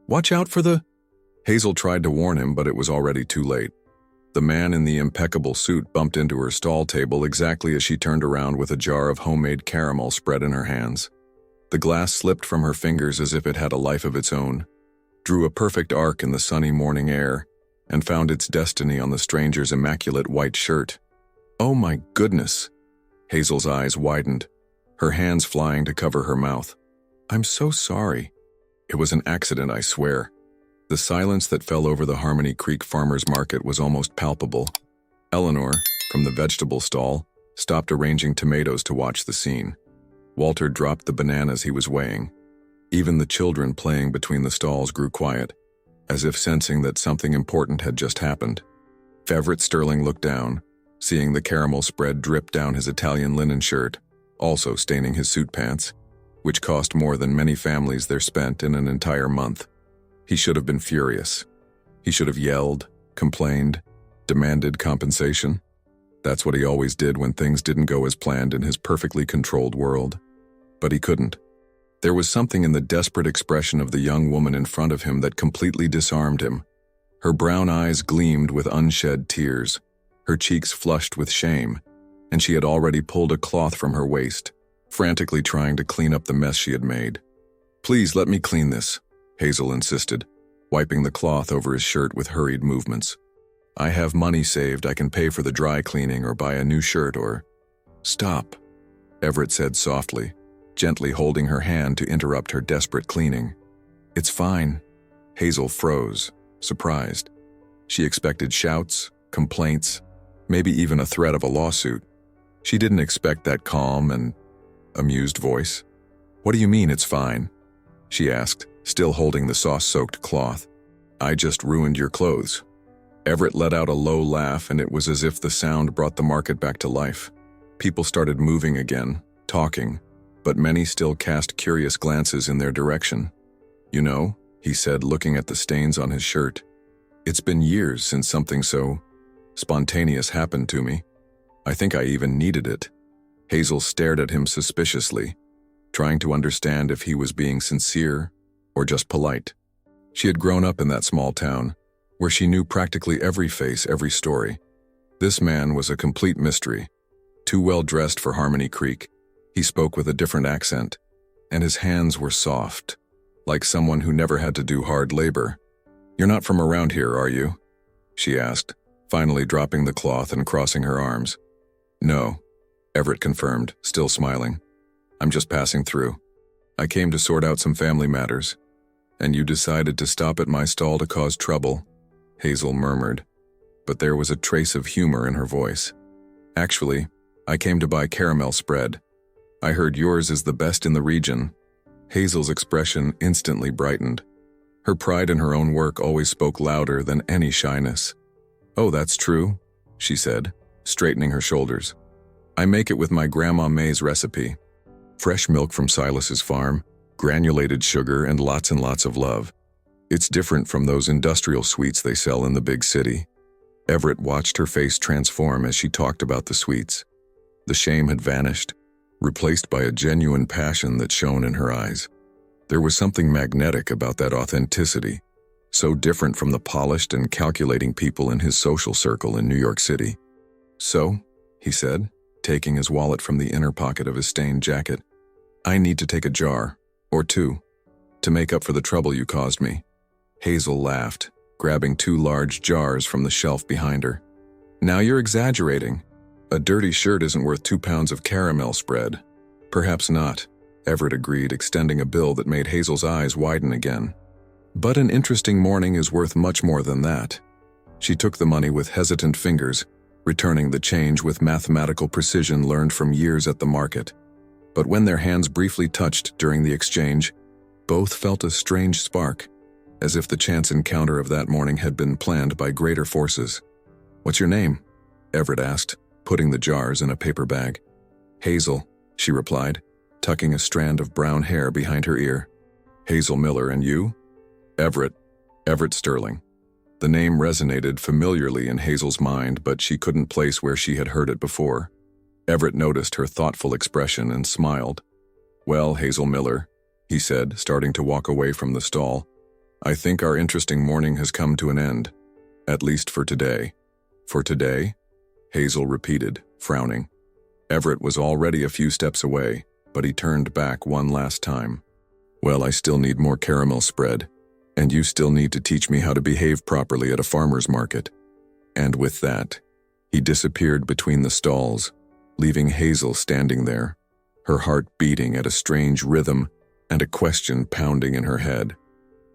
Watch out for the... Hazel tried to warn him, but it was already too late. The man in the impeccable suit bumped into her stall table exactly as she turned around with a jar of homemade caramel spread in her hands. The glass slipped from her fingers as if it had a life of its own, drew a perfect arc in the sunny morning air, and found its destiny on the stranger's immaculate white shirt. Oh my goodness! Hazel's eyes widened, her hands flying to cover her mouth. I'm so sorry. It was an accident, I swear. The silence that fell over the Harmony Creek Farmers Market was almost palpable. Eleanor, from the vegetable stall, stopped arranging tomatoes to watch the scene. Walter dropped the bananas he was weighing. Even the children playing between the stalls grew quiet, as if sensing that something important had just happened. Everett Sterling looked down, seeing the caramel spread drip down his Italian linen shirt, also staining his suit pants, which cost more than many families there spent in an entire month. He should have been furious. He should have yelled, complained, demanded compensation. That's what he always did when things didn't go as planned in his perfectly controlled world. But he couldn't. There was something in the desperate expression of the young woman in front of him that completely disarmed him. Her brown eyes gleamed with unshed tears, her cheeks flushed with shame, and she had already pulled a cloth from her waist, frantically trying to clean up the mess she had made. Please let me clean this, Hazel insisted, wiping the cloth over his shirt with hurried movements. I have money saved. I can pay for the dry cleaning or buy a new shirt or... Stop, Everett said softly, gently holding her hand to interrupt her desperate cleaning. It's fine. Hazel froze, surprised. She expected shouts, complaints, maybe even a threat of a lawsuit. She didn't expect that calm and amused voice. What do you mean it's fine? She asked, still holding the sauce-soaked cloth. I just ruined your clothes. Everett let out a low laugh, and it was as if the sound brought the market back to life. People started moving again, talking, but many still cast curious glances in their direction. You know, he said, looking at the stains on his shirt. It's been years since something so spontaneous happened to me. I think I even needed it. Hazel stared at him suspiciously, trying to understand if he was being sincere or just polite. She had grown up in that small town, where she knew practically every face, every story. This man was a complete mystery. Too well dressed for Harmony Creek, he spoke with a different accent, and his hands were soft, like someone who never had to do hard labor. You're not from around here, are you? She asked, finally dropping the cloth and crossing her arms. No, Everett confirmed, still smiling. I'm just passing through. I came to sort out some family matters. And you decided to stop at my stall to cause trouble, Hazel murmured, but there was a trace of humor in her voice. Actually, I came to buy caramel spread. I heard yours is the best in the region. Hazel's expression instantly brightened. Her pride in her own work always spoke louder than any shyness. Oh, that's true, she said, straightening her shoulders. I make it with my Grandma May's recipe. Fresh milk from Silas's farm, granulated sugar, and lots of love. It's different from those industrial sweets they sell in the big city. Everett watched her face transform as she talked about the sweets. The shame had vanished, replaced by a genuine passion that shone in her eyes. There was something magnetic about that authenticity, so different from the polished and calculating people in his social circle in New York City. So, he said, taking his wallet from the inner pocket of his stained jacket, I need to take a jar, or two, to make up for the trouble you caused me. Hazel laughed, grabbing 2 large jars from the shelf behind her. Now you're exaggerating. A dirty shirt isn't worth 2 pounds of caramel spread. Perhaps not, Everett agreed, extending a bill that made Hazel's eyes widen again. But an interesting morning is worth much more than that. She took the money with hesitant fingers, returning the change with mathematical precision learned from years at the market. But when their hands briefly touched during the exchange, both felt a strange spark, as if the chance encounter of that morning had been planned by greater forces. What's your name? Everett asked, putting the jars in a paper bag. Hazel, she replied, tucking a strand of brown hair behind her ear. Hazel Miller, and you? Everett Sterling. The name resonated familiarly in Hazel's mind, but she couldn't place where she had heard it before. Everett noticed her thoughtful expression and smiled. Well, Hazel Miller, he said, starting to walk away from the stall, I think our interesting morning has come to an end, at least for today. For today? Hazel repeated, frowning. Everett was already a few steps away, but he turned back one last time. Well, I still need more caramel spread, and you still need to teach me how to behave properly at a farmer's market. And with that, he disappeared between the stalls, leaving Hazel standing there, her heart beating at a strange rhythm and a question pounding in her head.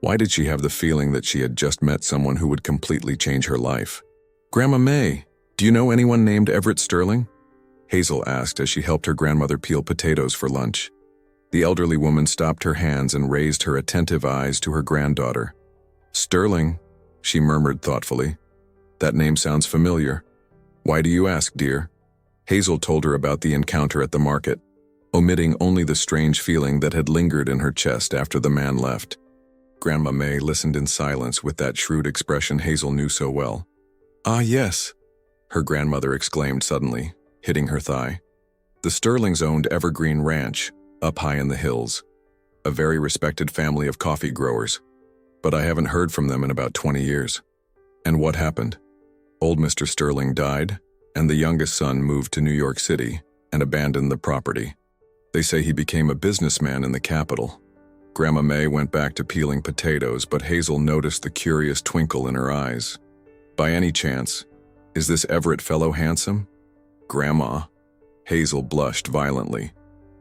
Why did she have the feeling that she had just met someone who would completely change her life? "Grandma May, do you know anyone named Everett Sterling?" Hazel asked as she helped her grandmother peel potatoes for lunch. The elderly woman stopped her hands and raised her attentive eyes to her granddaughter. "Sterling," she murmured thoughtfully. "That name sounds familiar. Why do you ask, dear?" Hazel told her about the encounter at the market, omitting only the strange feeling that had lingered in her chest after the man left. Grandma May listened in silence with that shrewd expression Hazel knew so well. "Ah, yes," her grandmother exclaimed suddenly, hitting her thigh. "The Sterlings owned Evergreen Ranch, up high in the hills. A very respected family of coffee growers. But I haven't heard from them in about 20 years. And what happened? Old Mr. Sterling died, and the youngest son moved to New York City and abandoned the property. They say he became a businessman in the capital." Grandma May went back to peeling potatoes, but Hazel noticed the curious twinkle in her eyes. "By any chance, is this Everett fellow handsome?" "Grandma." Hazel blushed violently.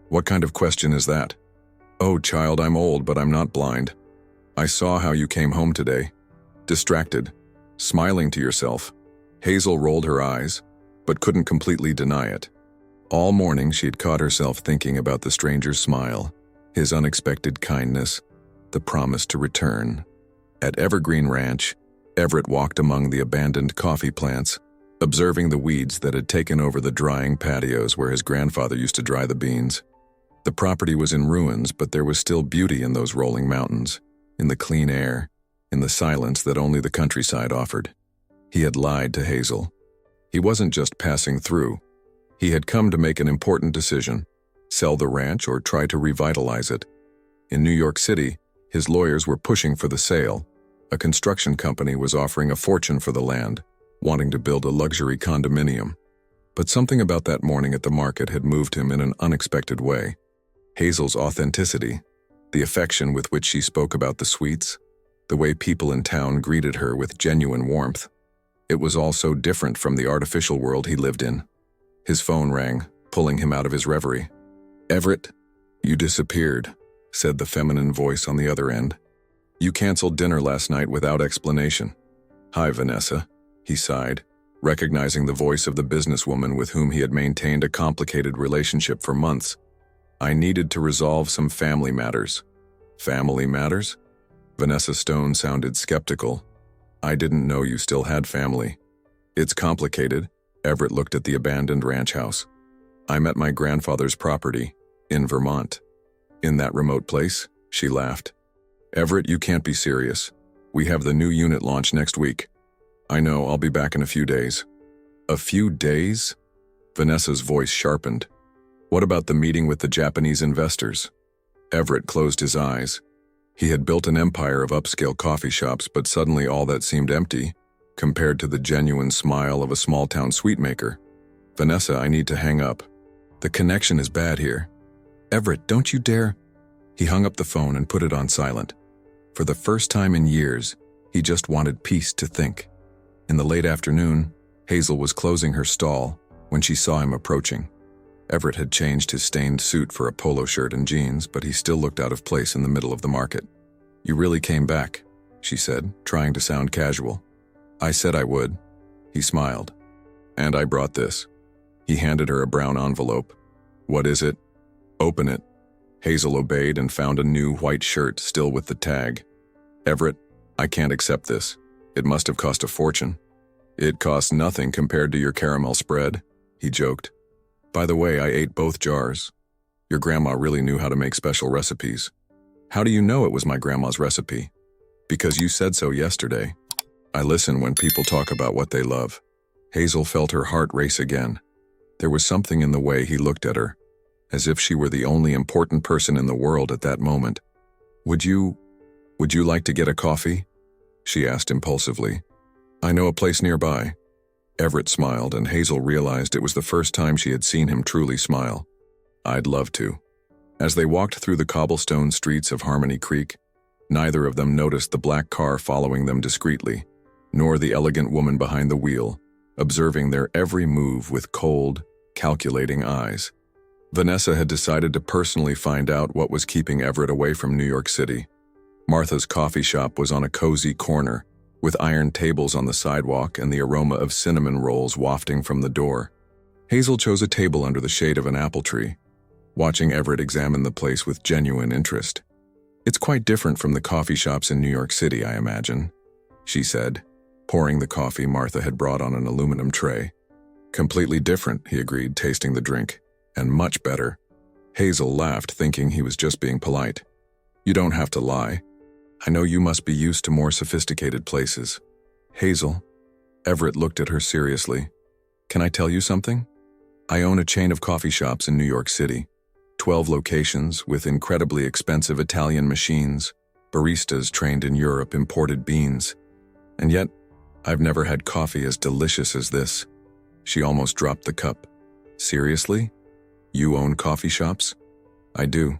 "What kind of question is that?" "Oh, child, I'm old, but I'm not blind. I saw how you came home today. Distracted, smiling to yourself." Hazel rolled her eyes, but couldn't completely deny it. All morning she had caught herself thinking about the stranger's smile, his unexpected kindness, the promise to return. At Evergreen Ranch, Everett walked among the abandoned coffee plants, observing the weeds that had taken over the drying patios where his grandfather used to dry the beans. The property was in ruins, but there was still beauty in those rolling mountains, in the clean air, in the silence that only the countryside offered. He had lied to Hazel. He wasn't just passing through. He had come to make an important decision: sell the ranch or try to revitalize it. In New York City, his lawyers were pushing for the sale. A construction company was offering a fortune for the land, wanting to build a luxury condominium. But something about that morning at the market had moved him in an unexpected way. Hazel's authenticity, the affection with which she spoke about the sweets, the way people in town greeted her with genuine warmth. It was all so different from the artificial world he lived in. His phone rang, pulling him out of his reverie. "Everett, you disappeared," said the feminine voice on the other end. "You canceled dinner last night without explanation." "Hi, Vanessa," he sighed, recognizing the voice of the businesswoman with whom he had maintained a complicated relationship for months. "I needed to resolve some family matters." "Family matters?" Vanessa Stone sounded skeptical. "I didn't know you still had family." "It's complicated." Everett looked at the abandoned ranch house. "I'm at my grandfather's property, in Vermont." "In that remote place?" She laughed. "Everett, you can't be serious. We have the new unit launch next week." "I know, I'll be back in a few days." "A few days?" Vanessa's voice sharpened. "What about the meeting with the Japanese investors?" Everett closed his eyes. He had built an empire of upscale coffee shops, but suddenly all that seemed empty, compared to the genuine smile of a small-town sweetmaker. "Vanessa, I need to hang up. The connection is bad here." "Everett, don't you dare." He hung up the phone and put it on silent. For the first time in years, he just wanted peace to think. In the late afternoon, Hazel was closing her stall when she saw him approaching. Everett had changed his stained suit for a polo shirt and jeans, but he still looked out of place in the middle of the market. "You really came back," she said, trying to sound casual. "I said I would." He smiled. "And I brought this." He handed her a brown envelope. "What is it?" "Open it." Hazel obeyed and found a new white shirt still with the tag. "Everett, I can't accept this. It must have cost a fortune." "It cost nothing compared to your caramel spread," he joked. "By the way, I ate both jars. Your grandma really knew how to make special recipes." "How do you know it was my grandma's recipe?" "Because you said so yesterday." "I listen when people talk about what they love." Hazel felt her heart race again. There was something in the way he looked at her, as if she were the only important person in the world at that moment. Would you "Would you like to get a coffee?" she asked impulsively. "I know a place nearby." Everett smiled, and Hazel realized it was the first time she had seen him truly smile. "I'd love to." As they walked through the cobblestone streets of Harmony Creek, neither of them noticed the black car following them discreetly, nor the elegant woman behind the wheel, observing their every move with cold, calculating eyes. Vanessa had decided to personally find out what was keeping Everett away from New York City. Martha's coffee shop was on a cozy corner, with iron tables on the sidewalk and the aroma of cinnamon rolls wafting from the door. Hazel chose a table under the shade of an apple tree, watching Everett examine the place with genuine interest. "It's quite different from the coffee shops in New York City, I imagine," she said, pouring the coffee Martha had brought on an aluminum tray. "Completely different," he agreed, tasting the drink. "And much better." Hazel laughed, thinking he was just being polite. "You don't have to lie. I know you must be used to more sophisticated places." "Hazel," Everett looked at her seriously, "can I tell you something? I own a chain of coffee shops in New York City. 12 locations with incredibly expensive Italian machines, baristas trained in Europe, imported beans. And yet, I've never had coffee as delicious as this." She almost dropped the cup. "Seriously? You own coffee shops?" "I do.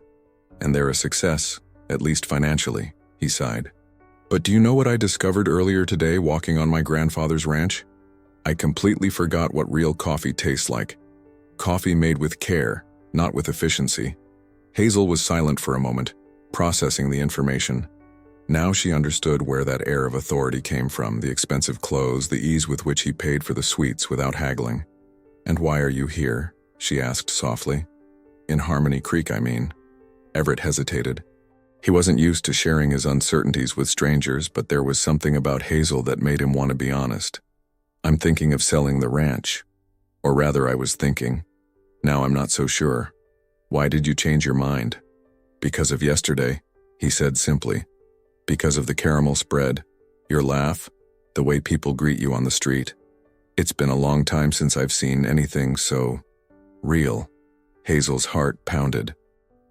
And they're a success, at least financially," he sighed. "But do you know what I discovered earlier today walking on my grandfather's ranch? I completely forgot what real coffee tastes like. Coffee made with care, not with efficiency." Hazel was silent for a moment, processing the information. Now she understood where that air of authority came from, the expensive clothes, the ease with which he paid for the sweets without haggling. "And why are you here?" she asked softly. "In Harmony Creek, I mean." Everett hesitated. He wasn't used to sharing his uncertainties with strangers, but there was something about Hazel that made him want to be honest. "I'm thinking of selling the ranch. Or rather, I was thinking. Now I'm not so sure." "Why did you change your mind?" "Because of yesterday," he said simply. "Because of the caramel spread, your laugh, the way people greet you on the street. It's been a long time since I've seen anything so real." Hazel's heart pounded.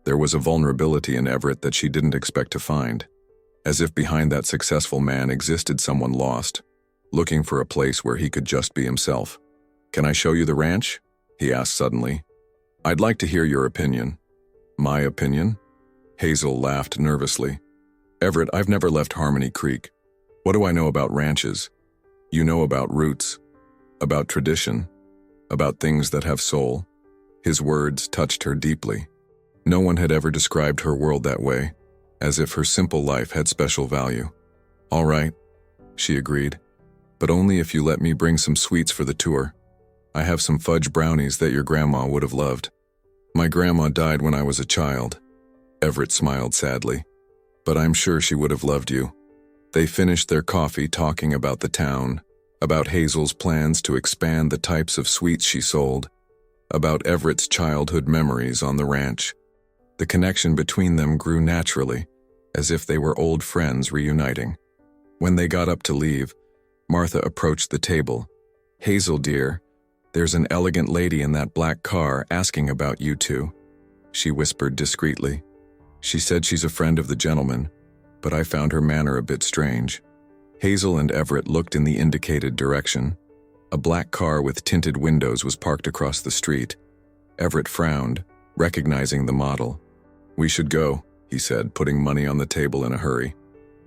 There was a vulnerability in Everett that she didn't expect to find. As if behind that successful man existed someone lost, looking for a place where he could just be himself. "Can I show you the ranch?" he asked suddenly. "I'd like to hear your opinion." "My opinion?" Hazel laughed nervously. "Everett, I've never left Harmony Creek. What do I know about ranches? You know about roots, about tradition, about things that have soul." His words touched her deeply. No one had ever described her world that way, as if her simple life had special value. "All right," she agreed, "but only if you let me bring some sweets for the tour. I have some fudge brownies that your grandma would have loved." "My grandma died when I was a child." Everett smiled sadly. "But I'm sure she would have loved you." They finished their coffee talking about the town, about Hazel's plans to expand the types of sweets she sold, about Everett's childhood memories on the ranch. The connection between them grew naturally, as if they were old friends reuniting. When they got up to leave, Martha approached the table. "Hazel, dear, there's an elegant lady in that black car asking about you two," she whispered discreetly. "She said she's a friend of the gentleman, but I found her manner a bit strange." Hazel and Everett looked in the indicated direction. A black car with tinted windows was parked across the street. Everett frowned, recognizing the model. "We should go," he said, putting money on the table in a hurry.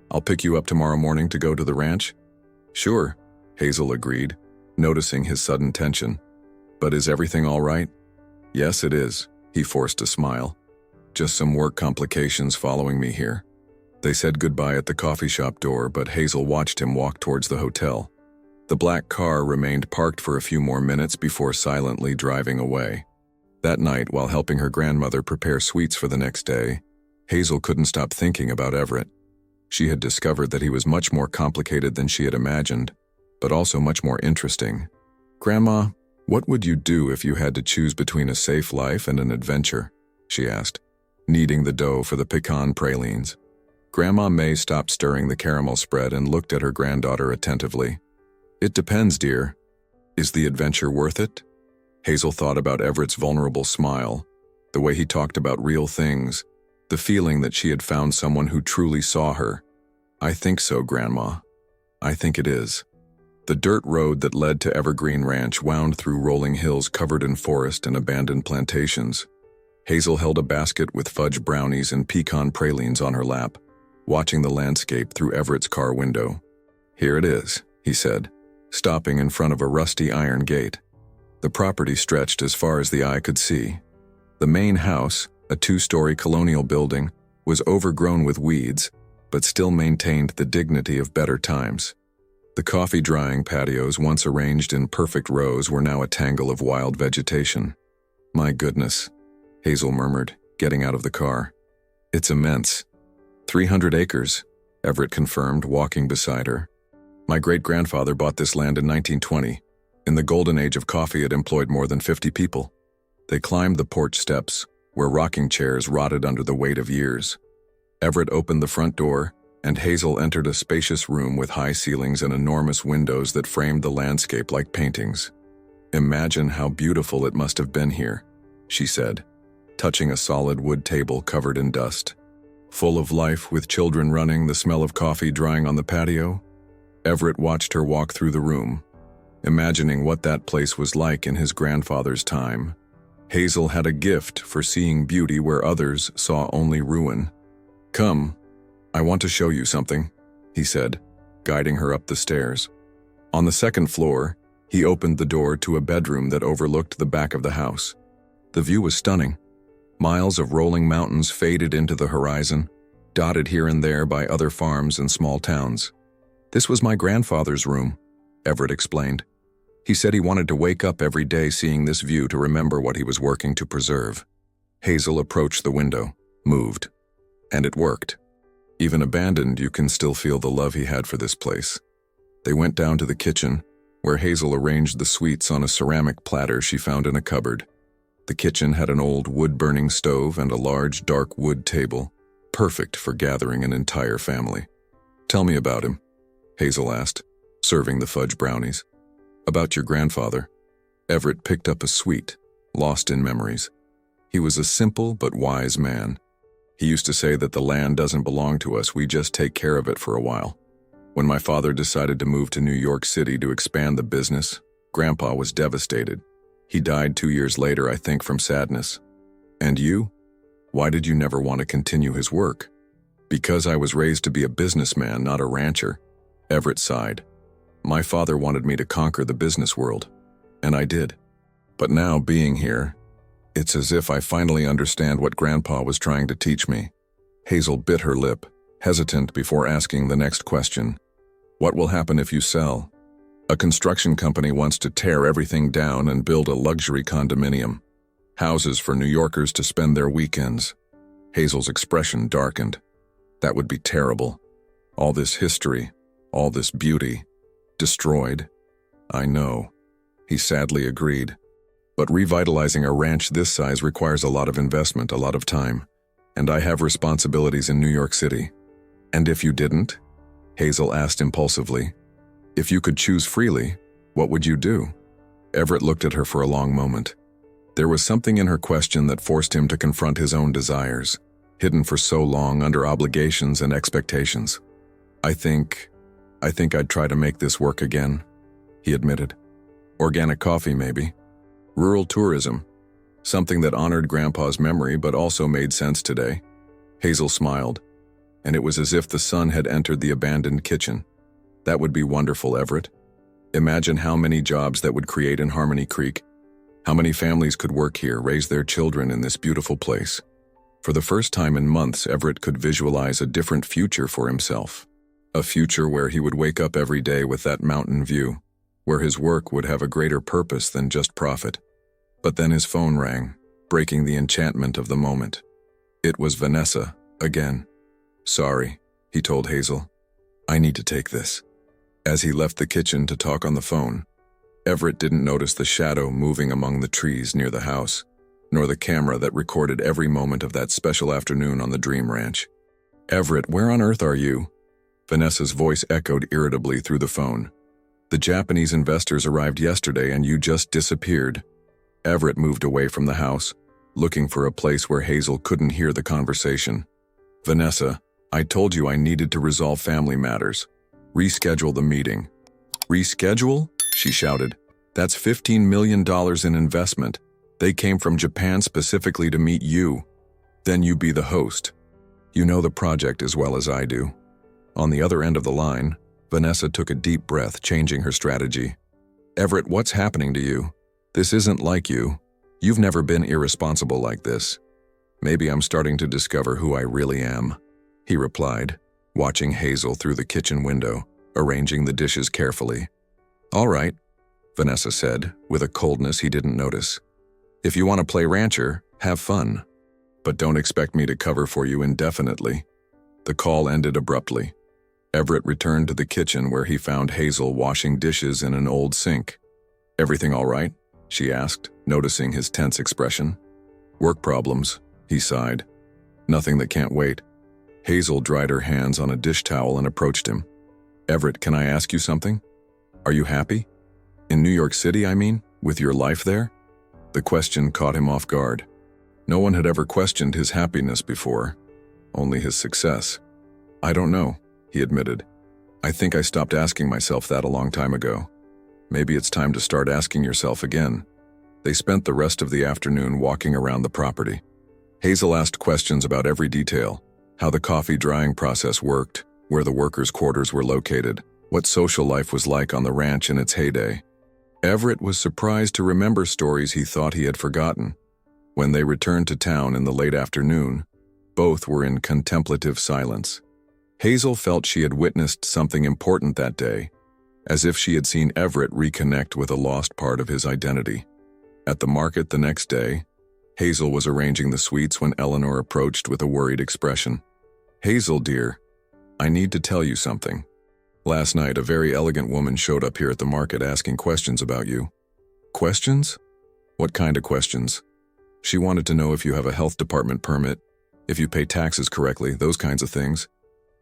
"I'll pick you up tomorrow morning to go to the ranch?" "Sure," Hazel agreed, noticing his sudden tension. "But is everything all right?" "Yes, it is," he forced a smile. "Just some work complications following me here." They said goodbye at the coffee shop door, but Hazel watched him walk towards the hotel. The black car remained parked for a few more minutes before silently driving away. That night, while helping her grandmother prepare sweets for the next day, Hazel couldn't stop thinking about Everett. She had discovered that he was much more complicated than she had imagined, but also much more interesting. "Grandma, what would you do if you had to choose between a safe life and an adventure?" she asked, kneading the dough for the pecan pralines. Grandma May stopped stirring the caramel spread and looked at her granddaughter attentively. "It depends, dear. Is the adventure worth it?" Hazel thought about Everett's vulnerable smile, the way he talked about real things, the feeling that she had found someone who truly saw her, I think so, Grandma. I think it is. The dirt road that led to Evergreen Ranch wound through rolling hills covered in forest and abandoned plantations. Hazel held a basket with fudge brownies and pecan pralines on her lap, watching the landscape through Everett's car window. "Here it is," he said, stopping in front of a rusty iron gate. The property stretched as far as the eye could see. The main house, a 2-story colonial building, was overgrown with weeds, but still maintained the dignity of better times. The coffee drying patios, once arranged in perfect rows, were now a tangle of wild vegetation. "My goodness," Hazel murmured, getting out of the car. "It's immense." 300 acres, Everett confirmed, walking beside her. "My great-grandfather bought this land in 1920. In the golden age of coffee, it employed more than 50 people." They climbed the porch steps, where rocking chairs rotted under the weight of years. Everett opened the front door, and Hazel entered a spacious room with high ceilings and enormous windows that framed the landscape like paintings. "Imagine how beautiful it must have been here," she said, touching a solid wood table covered in dust. "Full of life, with children running, the smell of coffee drying on the patio." Everett watched her walk through the room, imagining what that place was like in his grandfather's time. Hazel had a gift for seeing beauty where others saw only ruin. "Come, I want to show you something," he said, guiding her up the stairs. On the second floor, he opened the door to a bedroom that overlooked the back of the house. The view was stunning. Miles of rolling mountains faded into the horizon, dotted here and there by other farms and small towns. "This was my grandfather's room," Everett explained. "He said he wanted to wake up every day seeing this view to remember what he was working to preserve." Hazel approached the window, moved, and it worked. Even abandoned, you can still feel the love he had for this place. They went down to the kitchen, where Hazel arranged the sweets on a ceramic platter she found in a cupboard. The kitchen had an old wood-burning stove and a large, dark wood table, perfect for gathering an entire family. "Tell me about him," Hazel asked, serving the fudge brownies. "About your grandfather." Everett picked up a sweet, lost in memories. "He was a simple but wise man. He used to say that the land doesn't belong to us, we just take care of it for a while. When my father decided to move to New York City to expand the business, Grandpa was devastated. He died 2 years later, I think, from sadness. And you? Why did you never want to continue his work?" "Because I was raised to be a businessman, not a rancher," Everett sighed. "My father wanted me to conquer the business world, and I did. But now, being here, it's as if I finally understand what Grandpa was trying to teach me." Hazel bit her lip, hesitant before asking the next question. "What will happen if you sell?" "A construction company wants to tear everything down and build a luxury condominium. Houses for New Yorkers to spend their weekends." Hazel's expression darkened. "That would be terrible. All this history, all this beauty, destroyed." "I know," he sadly agreed. "But revitalizing a ranch this size requires a lot of investment, a lot of time. And I have responsibilities in New York City." "And if you didn't?" Hazel asked impulsively. "If you could choose freely, what would you do?" Everett looked at her for a long moment. There was something in her question that forced him to confront his own desires, hidden for so long under obligations and expectations. I think I'd try to make this work again," he admitted. "Organic coffee, maybe. Rural tourism. Something that honored Grandpa's memory but also made sense today." Hazel smiled, and it was as if the sun had entered the abandoned kitchen. "That would be wonderful, Everett. Imagine how many jobs that would create in Harmony Creek. How many families could work here, raise their children in this beautiful place." For the first time in months, Everett could visualize a different future for himself. A future where he would wake up every day with that mountain view, where his work would have a greater purpose than just profit. But then his phone rang, breaking the enchantment of the moment. It was Vanessa, again. "Sorry," he told Hazel. "I need to take this." As he left the kitchen to talk on the phone, Everett didn't notice the shadow moving among the trees near the house, nor the camera that recorded every moment of that special afternoon on the Dream Ranch. "Everett, where on earth are you?" Vanessa's voice echoed irritably through the phone. "The Japanese investors arrived yesterday and you just disappeared." Everett moved away from the house, looking for a place where Hazel couldn't hear the conversation. "Vanessa, I told you I needed to resolve family matters. Reschedule the meeting." "Reschedule?" she shouted. "That's $15 million in investment. They came from Japan specifically to meet you. Then you be the host. You know the project as well as I do." On the other end of the line, Vanessa took a deep breath, changing her strategy. "Everett, what's happening to you? This isn't like you. You've never been irresponsible like this." "Maybe I'm starting to discover who I really am," he replied, watching Hazel through the kitchen window, arranging the dishes carefully. "All right," Vanessa said, with a coldness he didn't notice. "If you want to play rancher, have fun. But don't expect me to cover for you indefinitely." The call ended abruptly. Everett returned to the kitchen where he found Hazel washing dishes in an old sink. "Everything all right?" she asked, noticing his tense expression. "Work problems," he sighed. "Nothing that can't wait." Hazel dried her hands on a dish towel and approached him. "Everett, can I ask you something? Are you happy? In New York City, I mean, with your life there?" The question caught him off guard. No one had ever questioned his happiness before, only his success. "I don't know," he admitted. "I think I stopped asking myself that a long time ago. Maybe it's time to start asking yourself again." They spent the rest of the afternoon walking around the property. Hazel asked questions about every detail: how the coffee drying process worked, where the workers' quarters were located, what social life was like on the ranch in its heyday. Everett was surprised to remember stories he thought he had forgotten. When they returned to town in the late afternoon, both were in contemplative silence. Hazel felt she had witnessed something important that day, as if she had seen Everett reconnect with a lost part of his identity. At the market the next day, Hazel was arranging the sweets when Eleanor approached with a worried expression. "Hazel, dear, I need to tell you something. Last night, a very elegant woman showed up here at the market asking questions about you." "Questions? What kind of questions?" "She wanted to know if you have a health department permit, if you pay taxes correctly, those kinds of things.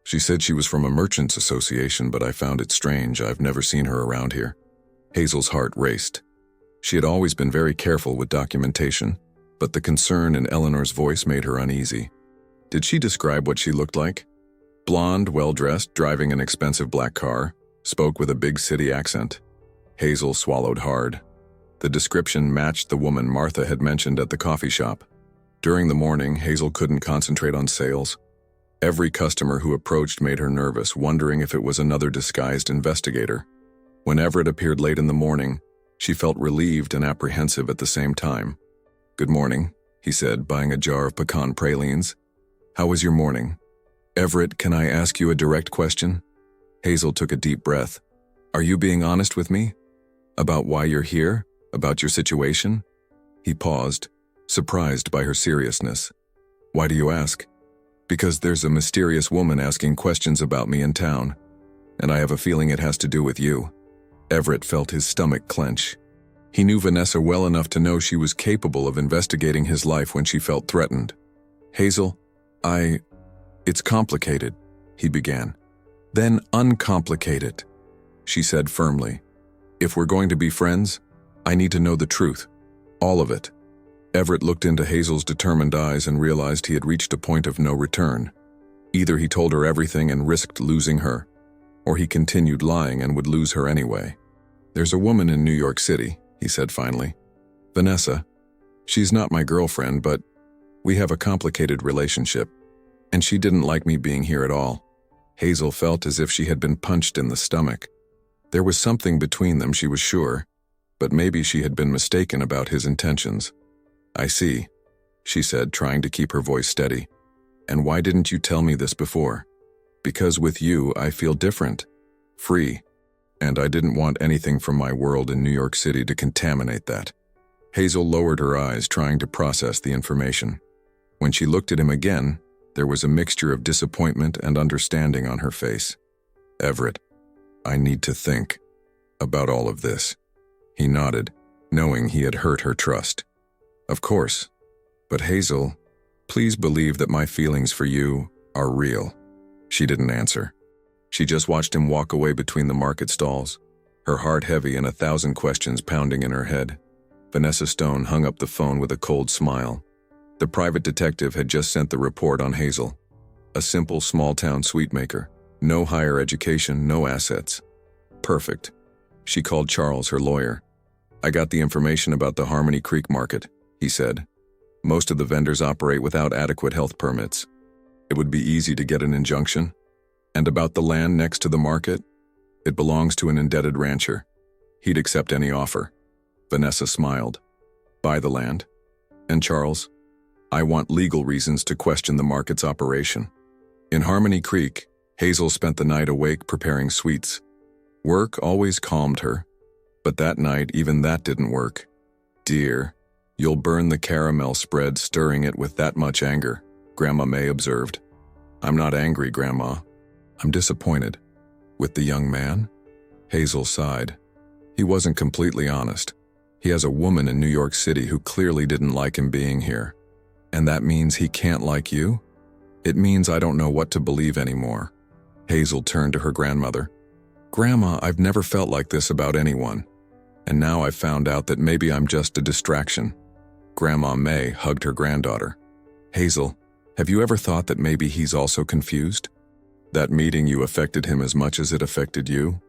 She said she was from a merchants association, but I found it strange. I've never seen her around here." Hazel's heart raced. She had always been very careful with documentation, but the concern in Eleanor's voice made her uneasy. "Did she describe what she looked like?" "Blonde, well-dressed, driving an expensive black car, spoke with a big city accent." Hazel swallowed hard. The description matched the woman Martha had mentioned at the coffee shop. During the morning, Hazel couldn't concentrate on sales. Every customer who approached made her nervous, wondering if it was another disguised investigator. When Everett appeared late in the morning, she felt relieved and apprehensive at the same time. "Good morning," he said, buying a jar of pecan pralines. "How was your morning?" "Everett, can I ask you a direct question?" Hazel took a deep breath. "Are you being honest with me? About why you're here? About your situation?" He paused, surprised by her seriousness. "Why do you ask?" "Because there's a mysterious woman asking questions about me in town, and I have a feeling it has to do with you." Everett felt his stomach clench. He knew Vanessa well enough to know she was capable of investigating his life when she felt threatened. "Hazel, it's complicated," he began. "Then uncomplicate it," she said firmly. "If we're going to be friends, I need to know the truth. All of it." Everett looked into Hazel's determined eyes and realized he had reached a point of no return. Either he told her everything and risked losing her, or he continued lying and would lose her anyway. "There's a woman in New York City," he said finally. "Vanessa. She's not my girlfriend, but we have a complicated relationship, and she didn't like me being here at all." Hazel felt as if she had been punched in the stomach. There was something between them, she was sure, but maybe she had been mistaken about his intentions. "I see," she said, trying to keep her voice steady. "And why didn't you tell me this before?" "Because with you, I feel different. Free. And I didn't want anything from my world in New York City to contaminate that." Hazel lowered her eyes, trying to process the information. When she looked at him again, there was a mixture of disappointment and understanding on her face. "Everett, I need to think about all of this." He nodded, knowing he had hurt her trust. "Of course. But Hazel, please believe that my feelings for you are real." She didn't answer. She just watched him walk away between the market stalls, her heart heavy and 1,000 questions pounding in her head. Vanessa Stone hung up the phone with a cold smile. The private detective had just sent the report on Hazel. A simple small-town sweet maker. No higher education, no assets. Perfect. She called Charles, her lawyer. I got the information about the Harmony Creek market, he said. Most of the vendors operate without adequate health permits. It would be easy to get an injunction. And about the land next to the market? It belongs to an indebted rancher. He'd accept any offer. Vanessa smiled. Buy the land. And Charles? I want legal reasons to question the market's operation. In Harmony Creek, Hazel spent the night awake preparing sweets. Work always calmed her, but that night even that didn't work. Dear, you'll burn the caramel spread stirring it with that much anger, Grandma May observed. I'm not angry, Grandma. I'm disappointed. With the young man? Hazel sighed. He wasn't completely honest. He has a woman in New York City who clearly didn't like him being here. And that means he can't like you? It means I don't know what to believe anymore. Hazel turned to her grandmother. Grandma, I've never felt like this about anyone. And now I've found out that maybe I'm just a distraction. Grandma May hugged her granddaughter. Hazel, have you ever thought that maybe he's also confused? That meeting you affected him as much as it affected you?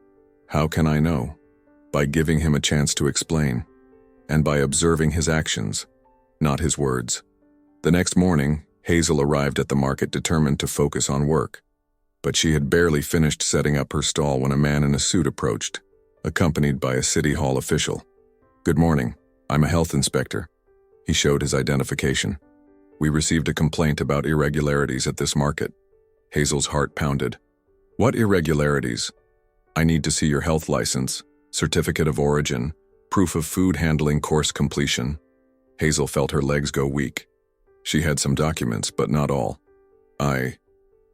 How can I know? By giving him a chance to explain. And by observing his actions, not his words. The next morning, Hazel arrived at the market determined to focus on work. But she had barely finished setting up her stall when a man in a suit approached, accompanied by a city hall official. Good morning, I'm a health inspector. He showed his identification. We received a complaint about irregularities at this market. Hazel's heart pounded. What irregularities? I need to see your health license, certificate of origin, proof of food handling course completion. Hazel felt her legs go weak. She had some documents, but not all. I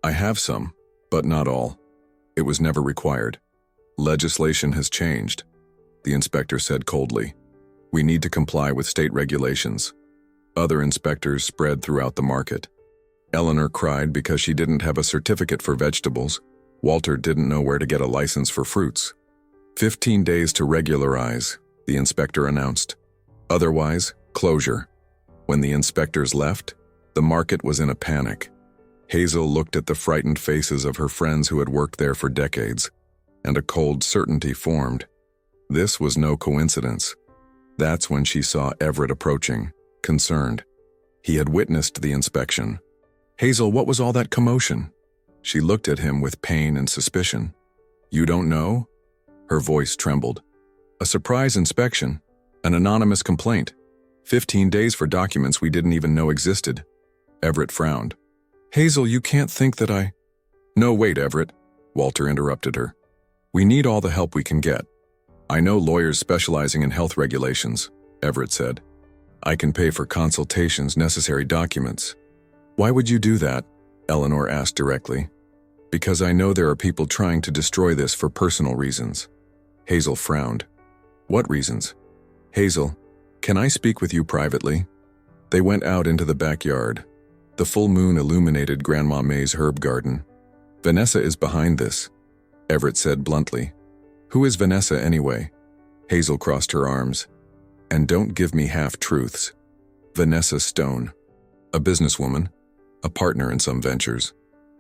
have some, but not all. It was never required. Legislation has changed, the inspector said coldly. We need to comply with state regulations. Other inspectors spread throughout the market. Eleanor cried because she didn't have a certificate for vegetables. Walter didn't know where to get a license for fruits. 15 days to regularize, the inspector announced. Otherwise, closure. When the inspectors left, the market was in a panic. Hazel looked at the frightened faces of her friends who had worked there for decades, and a cold certainty formed. This was no coincidence. That's when she saw Everett approaching, concerned. He had witnessed the inspection. Hazel, what was all that commotion? She looked at him with pain and suspicion. You don't know? Her voice trembled. A surprise inspection, an anonymous complaint, 15 days for documents we didn't even know existed. Everett frowned. Hazel, you can't think that I… No, wait, Everett, Walter interrupted her. We need all the help we can get. I know lawyers specializing in health regulations, Everett said. I can pay for consultations, necessary documents. Why would you do that? Eleanor asked directly. Because I know there are people trying to destroy this for personal reasons. Hazel frowned. What reasons? Hazel, can I speak with you privately? They went out into the backyard. The full moon illuminated Grandma May's herb garden. Vanessa is behind this, Everett said bluntly. Who is Vanessa anyway? Hazel crossed her arms. And don't give me half-truths. Vanessa Stone. A businesswoman, a partner in some ventures.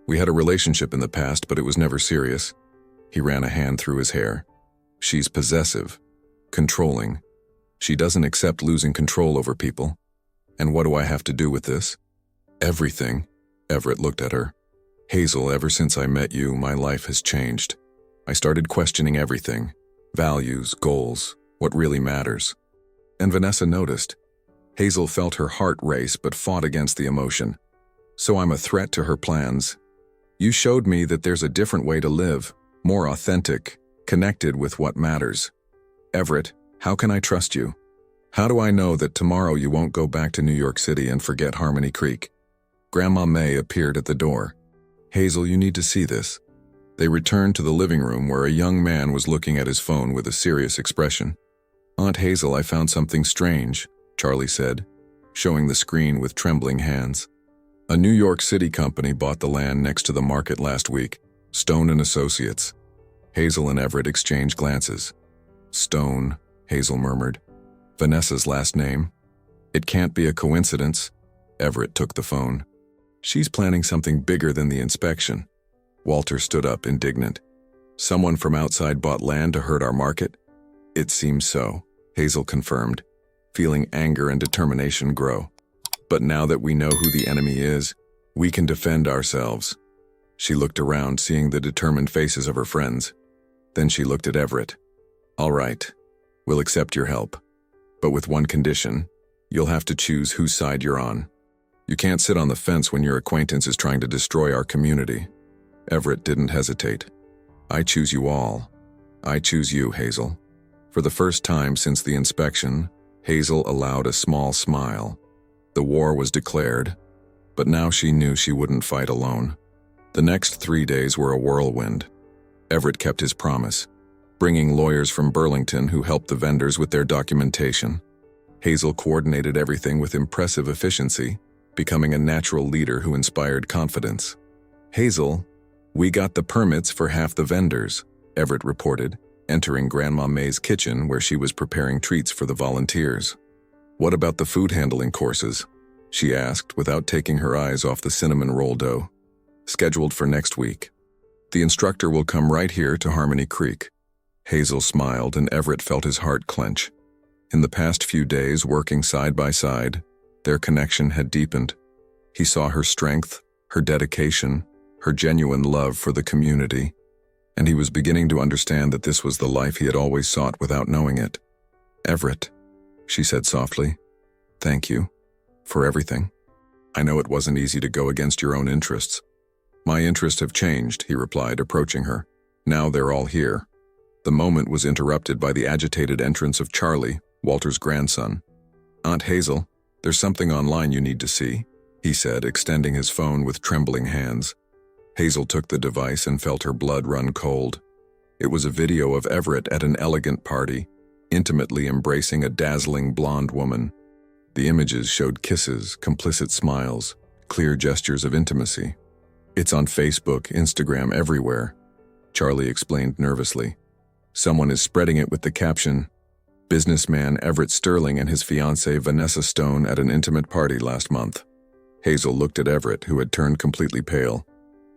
We had a relationship in the past, but it was never serious. He ran a hand through his hair. She's possessive, controlling. She doesn't accept losing control over people. And what do I have to do with this? Everything. Everett looked at her. Hazel, ever since I met you, my life has changed. I started questioning everything. Values, goals, what really matters. And Vanessa noticed. Hazel felt her heart race but fought against the emotion. So I'm a threat to her plans. You showed me that there's a different way to live, more authentic, connected with what matters. Everett, how can I trust you? How do I know that tomorrow you won't go back to New York City and forget Harmony Creek? Grandma May appeared at the door. Hazel, you need to see this. They returned to the living room where a young man was looking at his phone with a serious expression. Aunt Hazel, I found something strange, Charlie said, showing the screen with trembling hands. A New York City company bought the land next to the market last week, Stone and Associates. Hazel and Everett exchanged glances. Stone, Hazel murmured. Vanessa's last name. It can't be a coincidence. Everett took the phone. She's planning something bigger than the inspection. Walter stood up, indignant. Someone from outside bought land to hurt our market? It seems so, Hazel confirmed, feeling anger and determination grow. But now that we know who the enemy is, we can defend ourselves. She looked around, seeing the determined faces of her friends. Then she looked at Everett. All right, we'll accept your help. But with one condition, you'll have to choose whose side you're on. You can't sit on the fence when your acquaintance is trying to destroy our community. Everett didn't hesitate. I choose you all. I choose you, Hazel. For the first time since the inspection, Hazel allowed a small smile. The war was declared, but now she knew she wouldn't fight alone. The next 3 days were a whirlwind. Everett kept his promise, bringing lawyers from Burlington who helped the vendors with their documentation. Hazel coordinated everything with impressive efficiency, becoming a natural leader who inspired confidence. Hazel, we got the permits for half the vendors, Everett reported, entering Grandma May's kitchen where she was preparing treats for the volunteers. What about the food handling courses? She asked without taking her eyes off the cinnamon roll dough. Scheduled for next week. The instructor will come right here to Harmony Creek. Hazel smiled and Everett felt his heart clench. In the past few days, working side by side, their connection had deepened. He saw her strength, her dedication, her genuine love for the community, and he was beginning to understand that this was the life he had always sought without knowing it. Everett, she said softly, thank you for everything. I know it wasn't easy to go against your own interests. My interests have changed, he replied, approaching her. Now they're all here. The moment was interrupted by the agitated entrance of Charlie, Walter's grandson. Aunt Hazel, there's something online you need to see, he said, extending his phone with trembling hands. Hazel took the device and felt her blood run cold. It was a video of Everett at an elegant party, intimately embracing a dazzling blonde woman. The images showed kisses, complicit smiles, clear gestures of intimacy. It's on Facebook, Instagram, everywhere, Charlie explained nervously. Someone is spreading it with the caption, businessman Everett Sterling and his fiancée Vanessa Stone at an intimate party last month. Hazel looked at Everett, who had turned completely pale.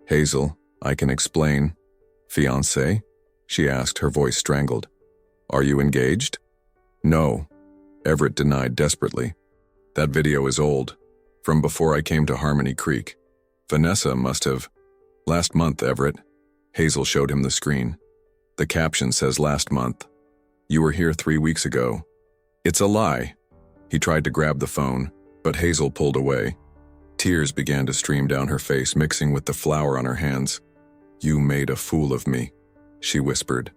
Hazel, I can explain. Fiancé? She asked, her voice strangled. Are you engaged? No, Everett denied desperately. That video is old, from before I came to Harmony Creek. Vanessa must have. Last month, Everett. Hazel showed him the screen. The caption says last month. You were here 3 weeks ago. It's a lie. He tried to grab the phone, but Hazel pulled away. Tears began to stream down her face, mixing with the flour on her hands. You made a fool of me, she whispered.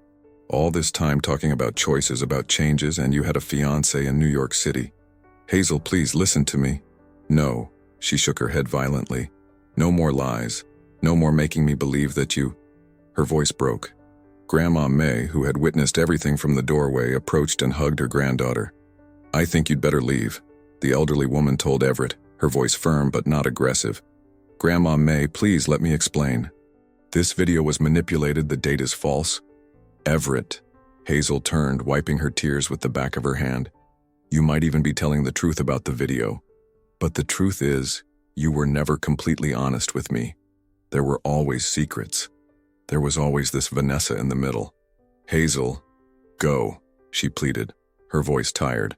All this time talking about choices, about changes, and you had a fiancé in New York City. Hazel, please listen to me. No, she shook her head violently. No more lies. No more making me believe that you... Her voice broke. Grandma May, who had witnessed everything from the doorway, approached and hugged her granddaughter. I think you'd better leave, the elderly woman told Everett, her voice firm but not aggressive. Grandma May, please let me explain. This video was manipulated, the date is false. Everett. Hazel turned, wiping her tears with the back of her hand. You might even be telling the truth about the video. But the truth is, you were never completely honest with me. There were always secrets. There was always this Vanessa in the middle. Hazel, go, she pleaded, her voice tired.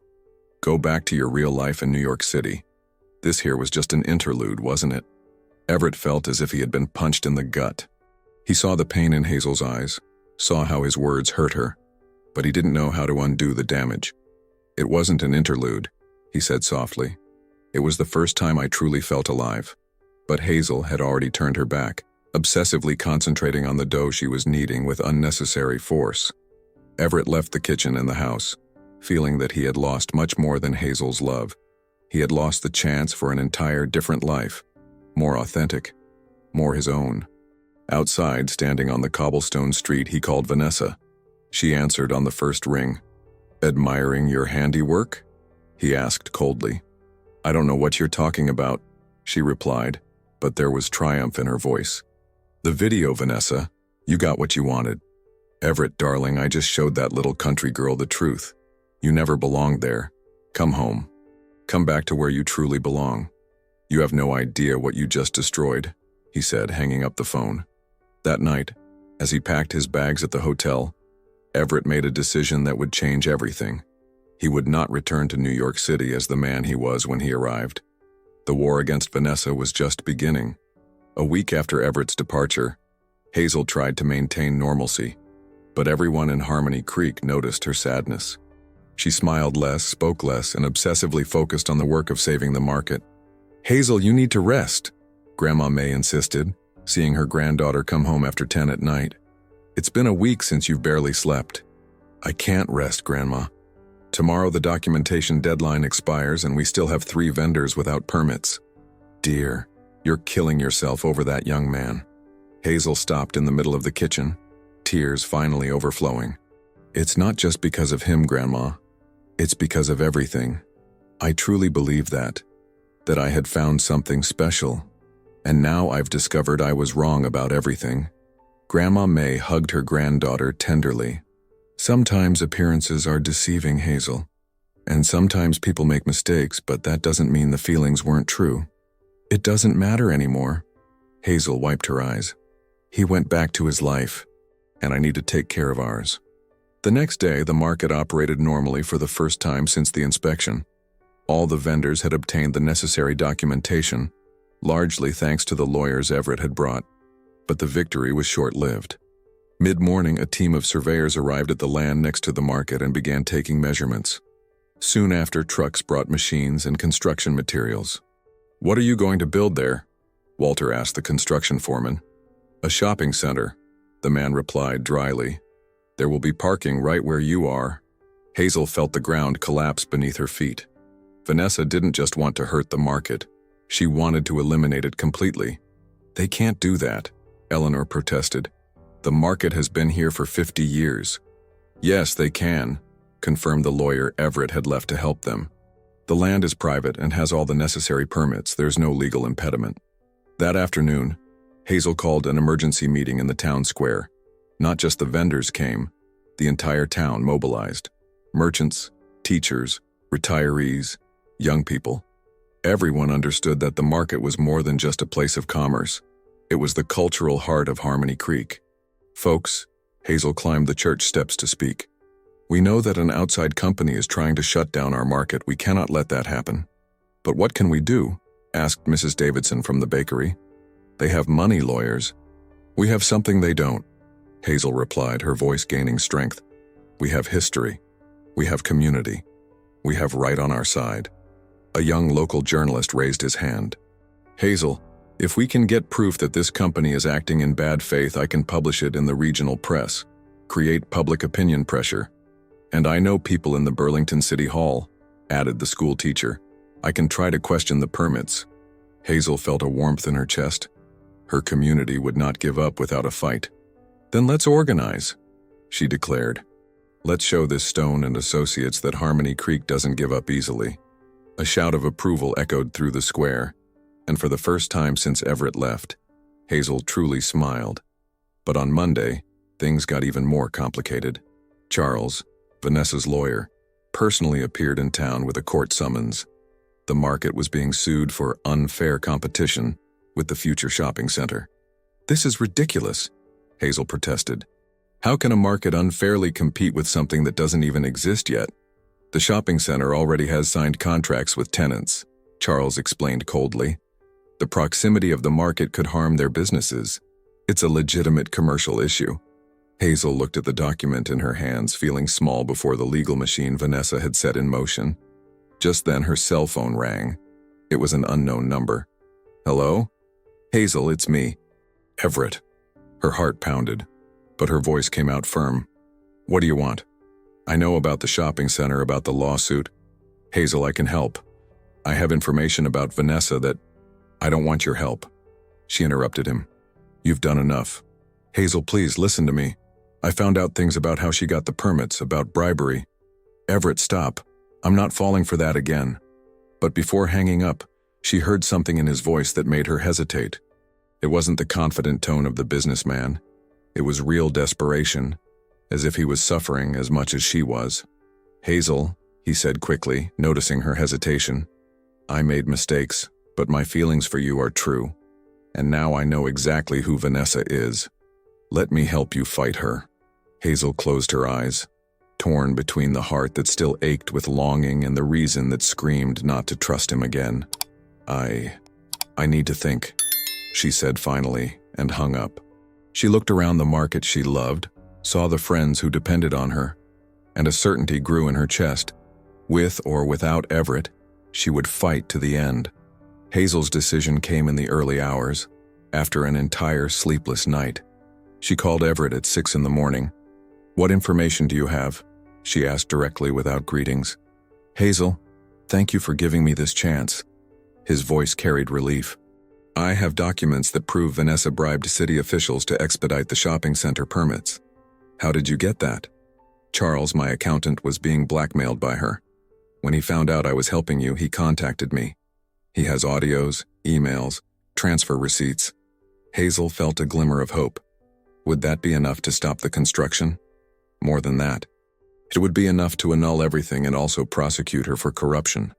Go back to your real life in New York City. This here was just an interlude, wasn't it? Everett felt as if he had been punched in the gut. He saw the pain in Hazel's eyes, saw how his words hurt her, but he didn't know how to undo the damage. It wasn't an interlude, he said softly. It was the first time I truly felt alive. But Hazel had already turned her back, obsessively concentrating on the dough she was kneading with unnecessary force. Everett left the kitchen and the house, feeling that he had lost much more than Hazel's love. He had lost the chance for an entire different life, more authentic, more his own. Outside, standing on the cobblestone street, he called Vanessa. She answered on the first ring. Admiring your handiwork? He asked coldly. I don't know what you're talking about, she replied, but there was triumph in her voice. The video, Vanessa. You got what you wanted. Everett, darling, I just showed that little country girl the truth. You never belonged there. Come home. Come back to where you truly belong. You have no idea what you just destroyed, he said, hanging up the phone. That night, as he packed his bags at the hotel, Everett made a decision that would change everything. He would not return to New York City as the man he was when he arrived. The war against Vanessa was just beginning. A week after Everett's departure, Hazel tried to maintain normalcy, but everyone in Harmony Creek noticed her sadness. She smiled less, spoke less, and obsessively focused on the work of saving the market. "Hazel, you need to rest," Grandma May insisted, seeing her granddaughter come home after 10 at night. "It's been a week since you've barely slept." "I can't rest, Grandma. Tomorrow the documentation deadline expires and we still have 3 vendors without permits." "Dear, you're killing yourself over that young man." Hazel stopped in the middle of the kitchen, tears finally overflowing. "It's not just because of him, Grandma. It's because of everything. I truly believe that I had found something special, and now I've discovered I was wrong about everything." Grandma May hugged her granddaughter tenderly. "Sometimes appearances are deceiving, Hazel. And sometimes people make mistakes, but that doesn't mean the feelings weren't true. It doesn't matter anymore." Hazel wiped her eyes. "He went back to his life, and I need to take care of ours." The next day, the market operated normally for the first time since the inspection. All the vendors had obtained the necessary documentation, largely thanks to the lawyers Everett had brought. But the victory was short-lived. Mid-morning, a team of surveyors arrived at the land next to the market and began taking measurements. Soon after, trucks brought machines and construction materials. "What are you going to build there?" Walter asked the construction foreman. "A shopping center," the man replied dryly. "There will be parking right where you are." Hazel felt the ground collapse beneath her feet. Vanessa didn't just want to hurt the market. She wanted to eliminate it completely. "They can't do that," Eleanor protested. "The market has been here for 50 years. "Yes, they can," confirmed the lawyer Everett had left to help them. "The land is private and has all the necessary permits. There's no legal impediment." That afternoon, Hazel called an emergency meeting in the town square. Not just the vendors came, the entire town mobilized. Merchants, teachers, retirees, young people. Everyone understood that the market was more than just a place of commerce. It was the cultural heart of Harmony Creek. "Folks," Hazel climbed the church steps to speak. "We know that an outside company is trying to shut down our market. We cannot let that happen." "But what can we do?" asked Mrs. Davidson from the bakery. "They have money, lawyers." "We have something they don't," Hazel replied, her voice gaining strength. "We have history. We have community. We have right on our side." A young local journalist raised his hand. "Hazel, if we can get proof that this company is acting in bad faith, I can publish it in the regional press, create public opinion pressure. And I know people in the Burlington City Hall," added the school teacher. "I can try to question the permits." Hazel felt a warmth in her chest. Her community would not give up without a fight. "Then let's organize," she declared. "Let's show this Stone and Associates that Harmony Creek doesn't give up easily." A shout of approval echoed through the square, and for the first time since Everett left, Hazel truly smiled. But on Monday, things got even more complicated. Charles, Vanessa's lawyer, personally appeared in town with a court summons. The market was being sued for unfair competition with the future shopping center. "This is ridiculous," Hazel protested. "How can a market unfairly compete with something that doesn't even exist yet?" "The shopping center already has signed contracts with tenants," Charles explained coldly. "The proximity of the market could harm their businesses. It's a legitimate commercial issue." Hazel looked at the document in her hands, feeling small before the legal machine Vanessa had set in motion. Just then her cell phone rang. It was an unknown number. "Hello? Hazel, it's me. Everett." Her heart pounded, but her voice came out firm. "What do you want?" "I know about the shopping center, about the lawsuit." "Hazel, I can help. I have information about Vanessa that—" "I don't want your help," she interrupted him. "You've done enough. Hazel, please listen to me. I found out things about how she got the permits, about bribery." "Everett, stop. I'm not falling for that again." But before hanging up, she heard something in his voice that made her hesitate. It wasn't the confident tone of the businessman. It was real desperation, as if he was suffering as much as she was. "Hazel," he said quickly, noticing her hesitation, "I made mistakes. But my feelings for you are true, and now I know exactly who Vanessa is. Let me help you fight her." Hazel closed her eyes, torn between the heart that still ached with longing and the reason that screamed not to trust him again. I need to think," she said finally, and hung up. She looked around the market she loved, saw the friends who depended on her, and a certainty grew in her chest. With or without Everett, she would fight to the end. Hazel's decision came in the early hours, after an entire sleepless night. She called Everett at 6 in the morning. "What information do you have?" she asked directly without greetings. "Hazel, thank you for giving me this chance." His voice carried relief. "I have documents that prove Vanessa bribed city officials to expedite the shopping center permits." "How did you get that?" "Charles, my accountant, was being blackmailed by her. When he found out I was helping you, he contacted me. He has audios, emails, transfer receipts." Hazel felt a glimmer of hope. Would that be enough to stop the construction? More than that. It would be enough to annul everything and also prosecute her for corruption.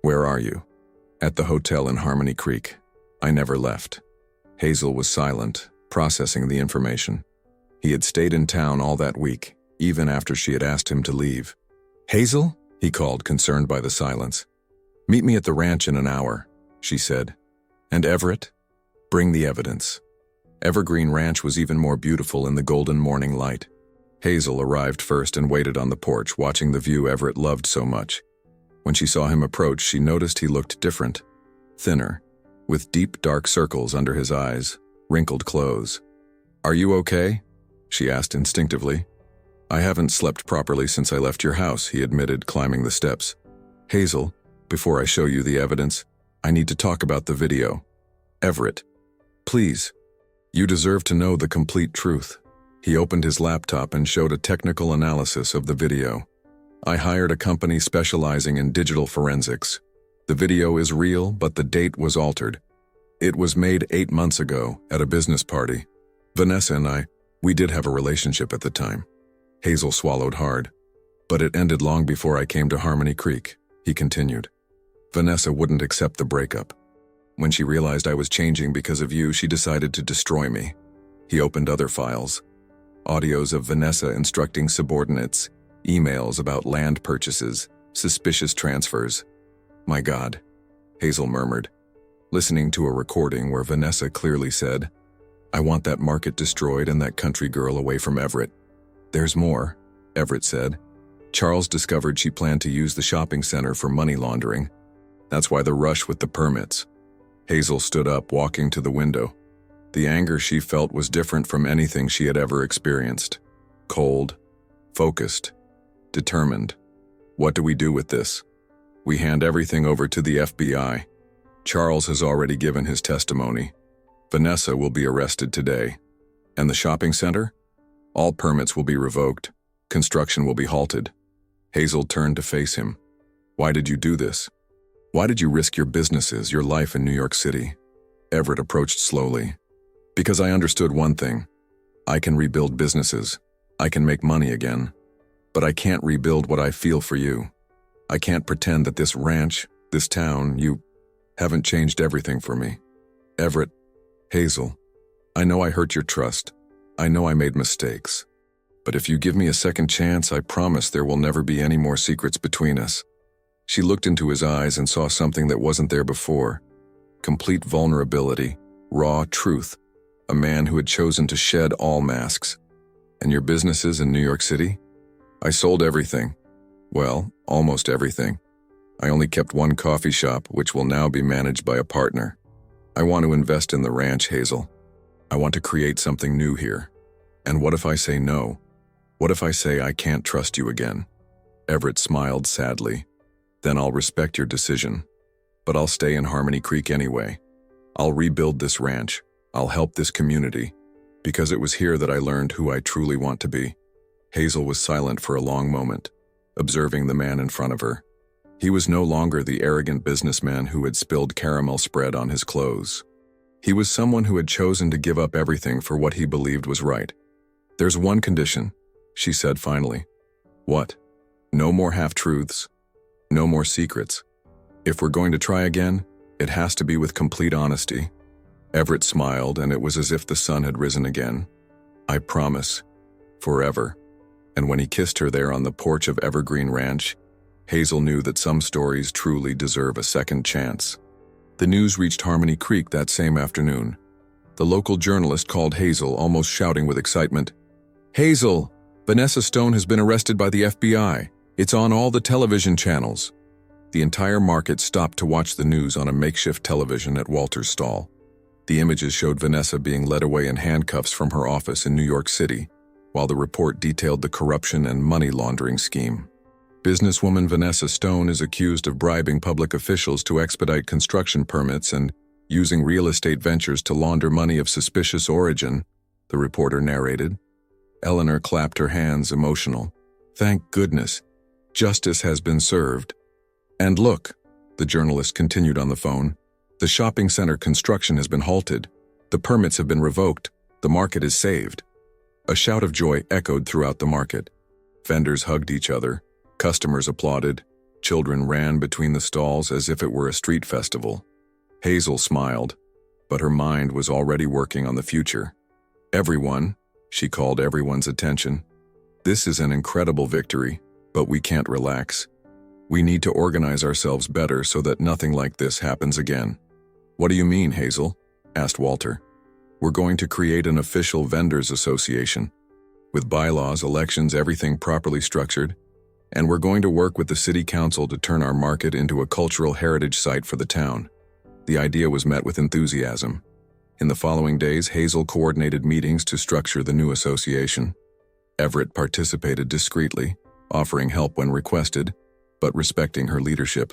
"Where are you?" "At the hotel in Harmony Creek. I never left." Hazel was silent, processing the information. He had stayed in town all that week, even after she had asked him to leave. "Hazel?" he called, concerned by the silence. "Meet me at the ranch in an hour," she said. "And Everett? Bring the evidence." Evergreen Ranch was even more beautiful in the golden morning light. Hazel arrived first and waited on the porch, watching the view Everett loved so much. When she saw him approach, she noticed he looked different, thinner, with deep dark circles under his eyes, wrinkled clothes. "Are you okay?" she asked instinctively. "I haven't slept properly since I left your house," he admitted, climbing the steps. "Hazel, before I show you the evidence, I need to talk about the video." "Everett, please. You deserve to know the complete truth." He opened his laptop and showed a technical analysis of the video. "I hired a company specializing in digital forensics. The video is real, but the date was altered. It was made 8 months ago at a business party. Vanessa and we did have a relationship at the time." Hazel swallowed hard. "But it ended long before I came to Harmony Creek," he continued. "Vanessa wouldn't accept the breakup. When she realized I was changing because of you, she decided to destroy me." He opened other files. Audios of Vanessa instructing subordinates, emails about land purchases, suspicious transfers. "My God," Hazel murmured, listening to a recording where Vanessa clearly said, "I want that market destroyed and that country girl away from Everett." "There's more," Everett said. "Charles discovered she planned to use the shopping center for money laundering. That's why the rush with the permits." Hazel stood up, walking to the window. The anger she felt was different from anything she had ever experienced. Cold, focused, determined. "What do we do with this?" "We hand everything over to the FBI. Charles has already given his testimony. Vanessa will be arrested today. And the shopping center? All permits will be revoked. Construction will be halted." Hazel turned to face him. "Why did you do this? Why did you risk your businesses, your life in New York City?" Everett approached slowly. "Because I understood one thing. I can rebuild businesses. I can make money again. But I can't rebuild what I feel for you. I can't pretend that this ranch, this town, you haven't changed everything for me. Everett, Hazel, I know I hurt your trust. I know I made mistakes. But if you give me a second chance, I promise there will never be any more secrets between us." She looked into his eyes and saw something that wasn't there before. Complete vulnerability, raw truth. A man who had chosen to shed all masks. "And your businesses in New York City?" "I sold everything. Well, almost everything. I only kept one coffee shop, which will now be managed by a partner. I want to invest in the ranch, Hazel. I want to create something new here. And what if I say no? What if I say I can't trust you again?" Everett smiled sadly. "Then I'll respect your decision. But I'll stay in Harmony Creek anyway. I'll rebuild this ranch. I'll help this community. Because it was here that I learned who I truly want to be." Hazel was silent for a long moment, observing the man in front of her. He was no longer the arrogant businessman who had spilled caramel spread on his clothes. He was someone who had chosen to give up everything for what he believed was right. "There's one condition," she said finally. "What?" "No more half-truths. No more secrets. If we're going to try again, It has to be with complete honesty. Everett smiled, and it was as if the sun had risen again. I promise. Forever. And when he kissed her there on the porch of Evergreen Ranch, Hazel knew that some stories truly deserve a second chance. The news reached Harmony Creek that same afternoon. The local journalist called Hazel, almost shouting with excitement. "Hazel! Vanessa Stone has been arrested by the FBI. It's on all the television channels." The entire market stopped to watch the news on a makeshift television at Walter's stall. The images showed Vanessa being led away in handcuffs from her office in New York City, while the report detailed the corruption and money laundering scheme. Businesswoman Vanessa Stone is accused of bribing public officials to expedite construction permits and using real estate ventures to launder money of suspicious origin, the reporter narrated. Eleanor clapped her hands, emotional. Thank goodness. Justice has been served. And look, the journalist continued on the phone, the shopping center construction has been halted. The permits have been revoked. The market is saved. A shout of joy echoed throughout the market. Vendors hugged each other. Customers applauded. Children ran between the stalls as if it were a street festival. Hazel smiled, but her mind was already working on the future. Everyone, she called everyone's attention. This is an incredible victory, but we can't relax. We need to organize ourselves better so that nothing like this happens again. What do you mean, Hazel? Asked Walter. We're going to create an official vendors association. With bylaws, elections, everything properly structured. And we're going to work with the city council to turn our market into a cultural heritage site for the town. The idea was met with enthusiasm. In the following days, Hazel coordinated meetings to structure the new association. Everett participated discreetly, offering help when requested, but respecting her leadership.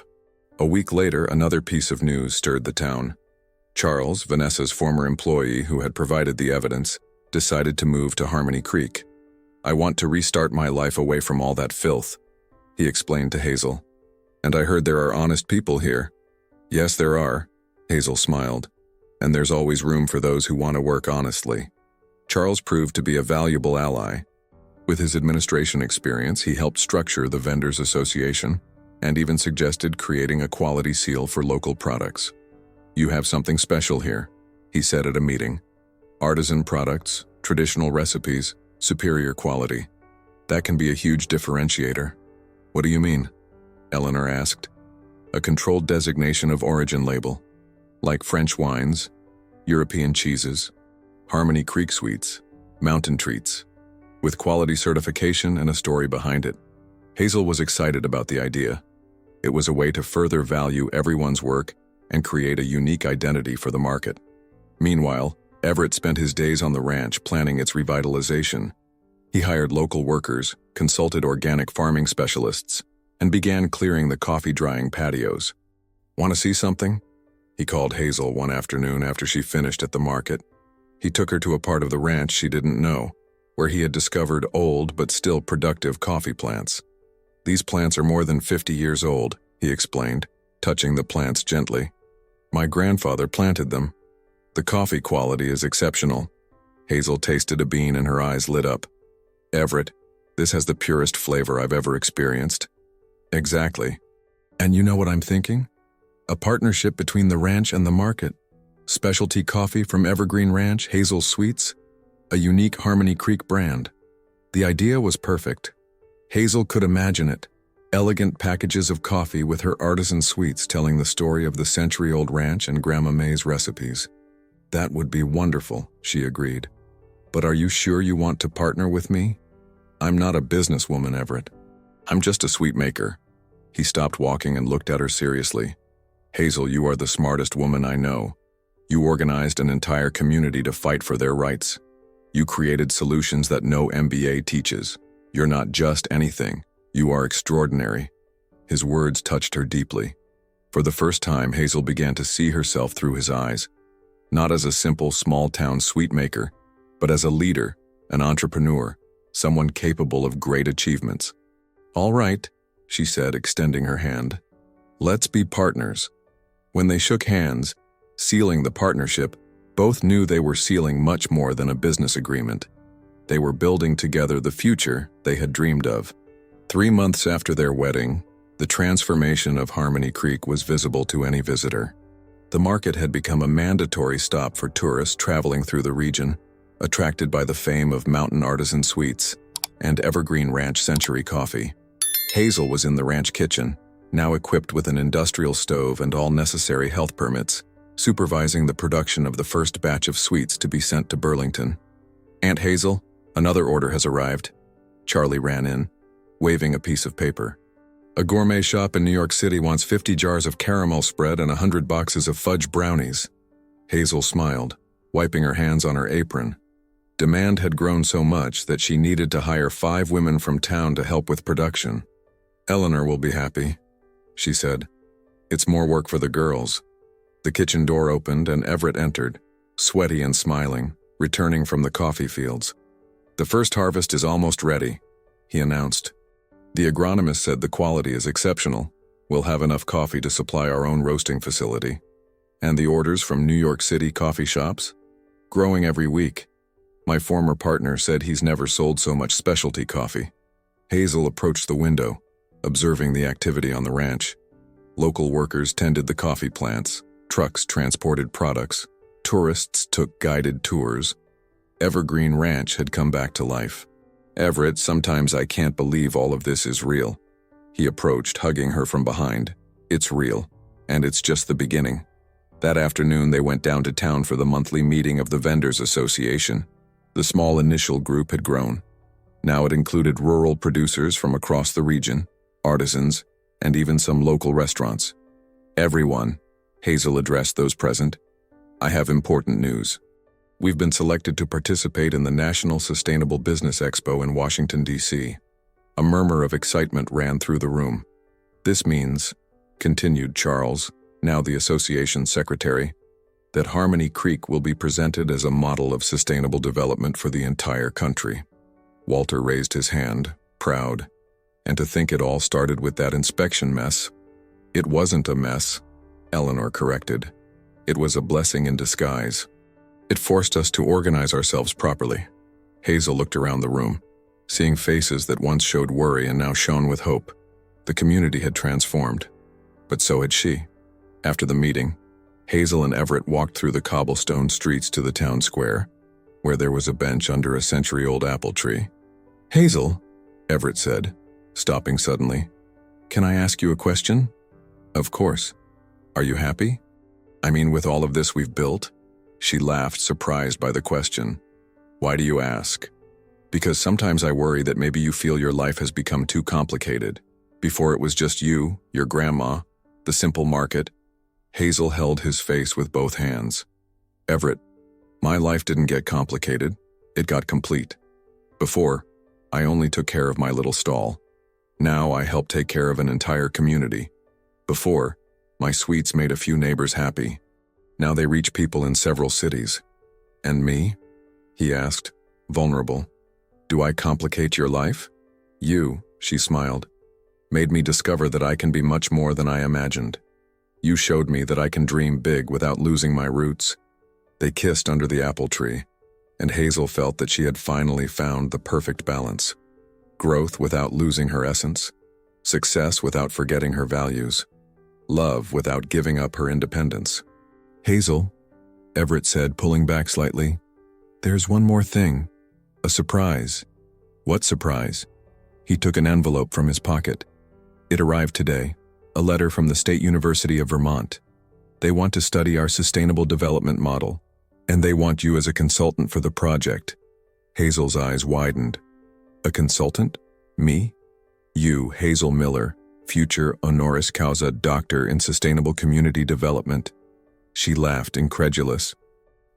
A week later, another piece of news stirred the town. Charles, Vanessa's former employee who had provided the evidence, decided to move to Harmony Creek. I want to restart my life away from all that filth, he explained to Hazel. And I heard there are honest people here. Yes, there are, Hazel smiled. And there's always room for those who want to work honestly. Charles proved to be a valuable ally. With his administration experience, he helped structure the Vendors Association and even suggested creating a quality seal for local products. You have something special here, he said at a meeting. Artisan products, traditional recipes, superior quality. That can be a huge differentiator. What do you mean? Eleanor asked. A controlled designation of origin label, like French wines, European cheeses, Harmony Creek sweets, mountain treats, with quality certification and a story behind it. Hazel was excited about the idea. It was a way to further value everyone's work and create a unique identity for the market. Meanwhile, Everett spent his days on the ranch planning its revitalization. He hired local workers, consulted organic farming specialists, and began clearing the coffee-drying patios. Want to see something? He called Hazel one afternoon after she finished at the market. He took her to a part of the ranch she didn't know, where he had discovered old but still productive coffee plants. These plants are more than 50 years old, he explained, touching the plants gently. My grandfather planted them. The coffee quality is exceptional. Hazel tasted a bean and her eyes lit up. Everett, this has the purest flavor I've ever experienced. Exactly. And you know what I'm thinking? A partnership between the ranch and the market. Specialty coffee from Evergreen Ranch, Hazel Sweets, a unique Harmony Creek brand. The idea was perfect. Hazel could imagine it. Elegant packages of coffee with her artisan sweets telling the story of the century-old ranch and Grandma May's recipes. That would be wonderful, she agreed. But are you sure you want to partner with me? I'm not a businesswoman, Everett. I'm just a sweet maker. He stopped walking and looked at her seriously. Hazel, you are the smartest woman I know. You organized an entire community to fight for their rights. You created solutions that no MBA teaches. You're not just anything. You are extraordinary. His words touched her deeply. For the first time, Hazel began to see herself through his eyes, not as a simple small-town sweet maker, but as a leader, an entrepreneur, someone capable of great achievements. All right, she said, extending her hand. Let's be partners. When they shook hands, sealing the partnership, both knew they were sealing much more than a business agreement. They were building together the future they had dreamed of. 3 months after their wedding, the transformation of Harmony Creek was visible to any visitor. The market had become a mandatory stop for tourists traveling through the region, attracted by the fame of mountain artisan sweets and evergreen ranch century coffee. Hazel was in the ranch kitchen, now equipped with an industrial stove and all necessary health permits, supervising the production of the first batch of sweets to be sent to Burlington. "Aunt Hazel, another order has arrived." Charlie ran in, waving a piece of paper. "A gourmet shop in New York City wants 50 jars of caramel spread and 100 boxes of fudge brownies." Hazel smiled, wiping her hands on her apron. Demand had grown so much that she needed to hire 5 women from town to help with production. "Eleanor will be happy," she said. "It's more work for the girls." The kitchen door opened and Everett entered, sweaty and smiling, returning from the coffee fields. "The first harvest is almost ready," he announced. "The agronomist said the quality is exceptional. We'll have enough coffee to supply our own roasting facility." "And the orders from New York City coffee shops?" "Growing every week. My former partner said he's never sold so much specialty coffee." Hazel approached the window, observing the activity on the ranch. Local workers tended the coffee plants, trucks transported products, tourists took guided tours. Evergreen Ranch had come back to life. "Everett, sometimes I can't believe all of this is real." He approached, hugging her from behind. "It's real, and it's just the beginning." That afternoon they went down to town for the monthly meeting of the Vendors Association. The small initial group had grown. Now it included rural producers from across the region, artisans, and even some local restaurants. "Everyone," Hazel addressed those present, "I have important news. We've been selected to participate in the National Sustainable Business Expo in Washington, D.C. A murmur of excitement ran through the room. "This means," continued Charles, now the association's secretary, "that Harmony Creek will be presented as a model of sustainable development for the entire country." Walter raised his hand, proud. "And to think it all started with that inspection mess." "It wasn't a mess," Eleanor corrected. "It was a blessing in disguise. It forced us to organize ourselves properly." Hazel looked around the room, seeing faces that once showed worry and now shone with hope. The community had transformed, but so had she. After the meeting, Hazel and Everett walked through the cobblestone streets to the town square, where there was a bench under a century-old apple tree. "Hazel," Everett said, stopping suddenly, "can I ask you a question?" "Of course. Are you happy? I mean, with all of this we've built?" She laughed, surprised by the question. "Why do you ask?" "Because sometimes I worry that maybe you feel your life has become too complicated. Before it was just you, your grandma, the simple market." Hazel held his face with both hands. "Everett, my life didn't get complicated. It got complete. Before, I only took care of my little stall. Now I help take care of an entire community. Before, my sweets made a few neighbors happy. Now they reach people in several cities." "And me?" he asked, vulnerable. "Do I complicate your life?" "You," she smiled, "made me discover that I can be much more than I imagined. You showed me that I can dream big without losing my roots." They kissed under the apple tree, and Hazel felt that she had finally found the perfect balance. Growth without losing her essence, success without forgetting her values, love without giving up her independence. "Hazel," Everett said, pulling back slightly, "there's one more thing. A surprise." "What surprise?" He took an envelope from his pocket. "It arrived today. A letter from the State University of Vermont. They want to study our sustainable development model, and they want you as a consultant for the project." Hazel's eyes widened. "A consultant? Me? You, Hazel Miller, future honoris causa doctor in sustainable community development?" She laughed, incredulous.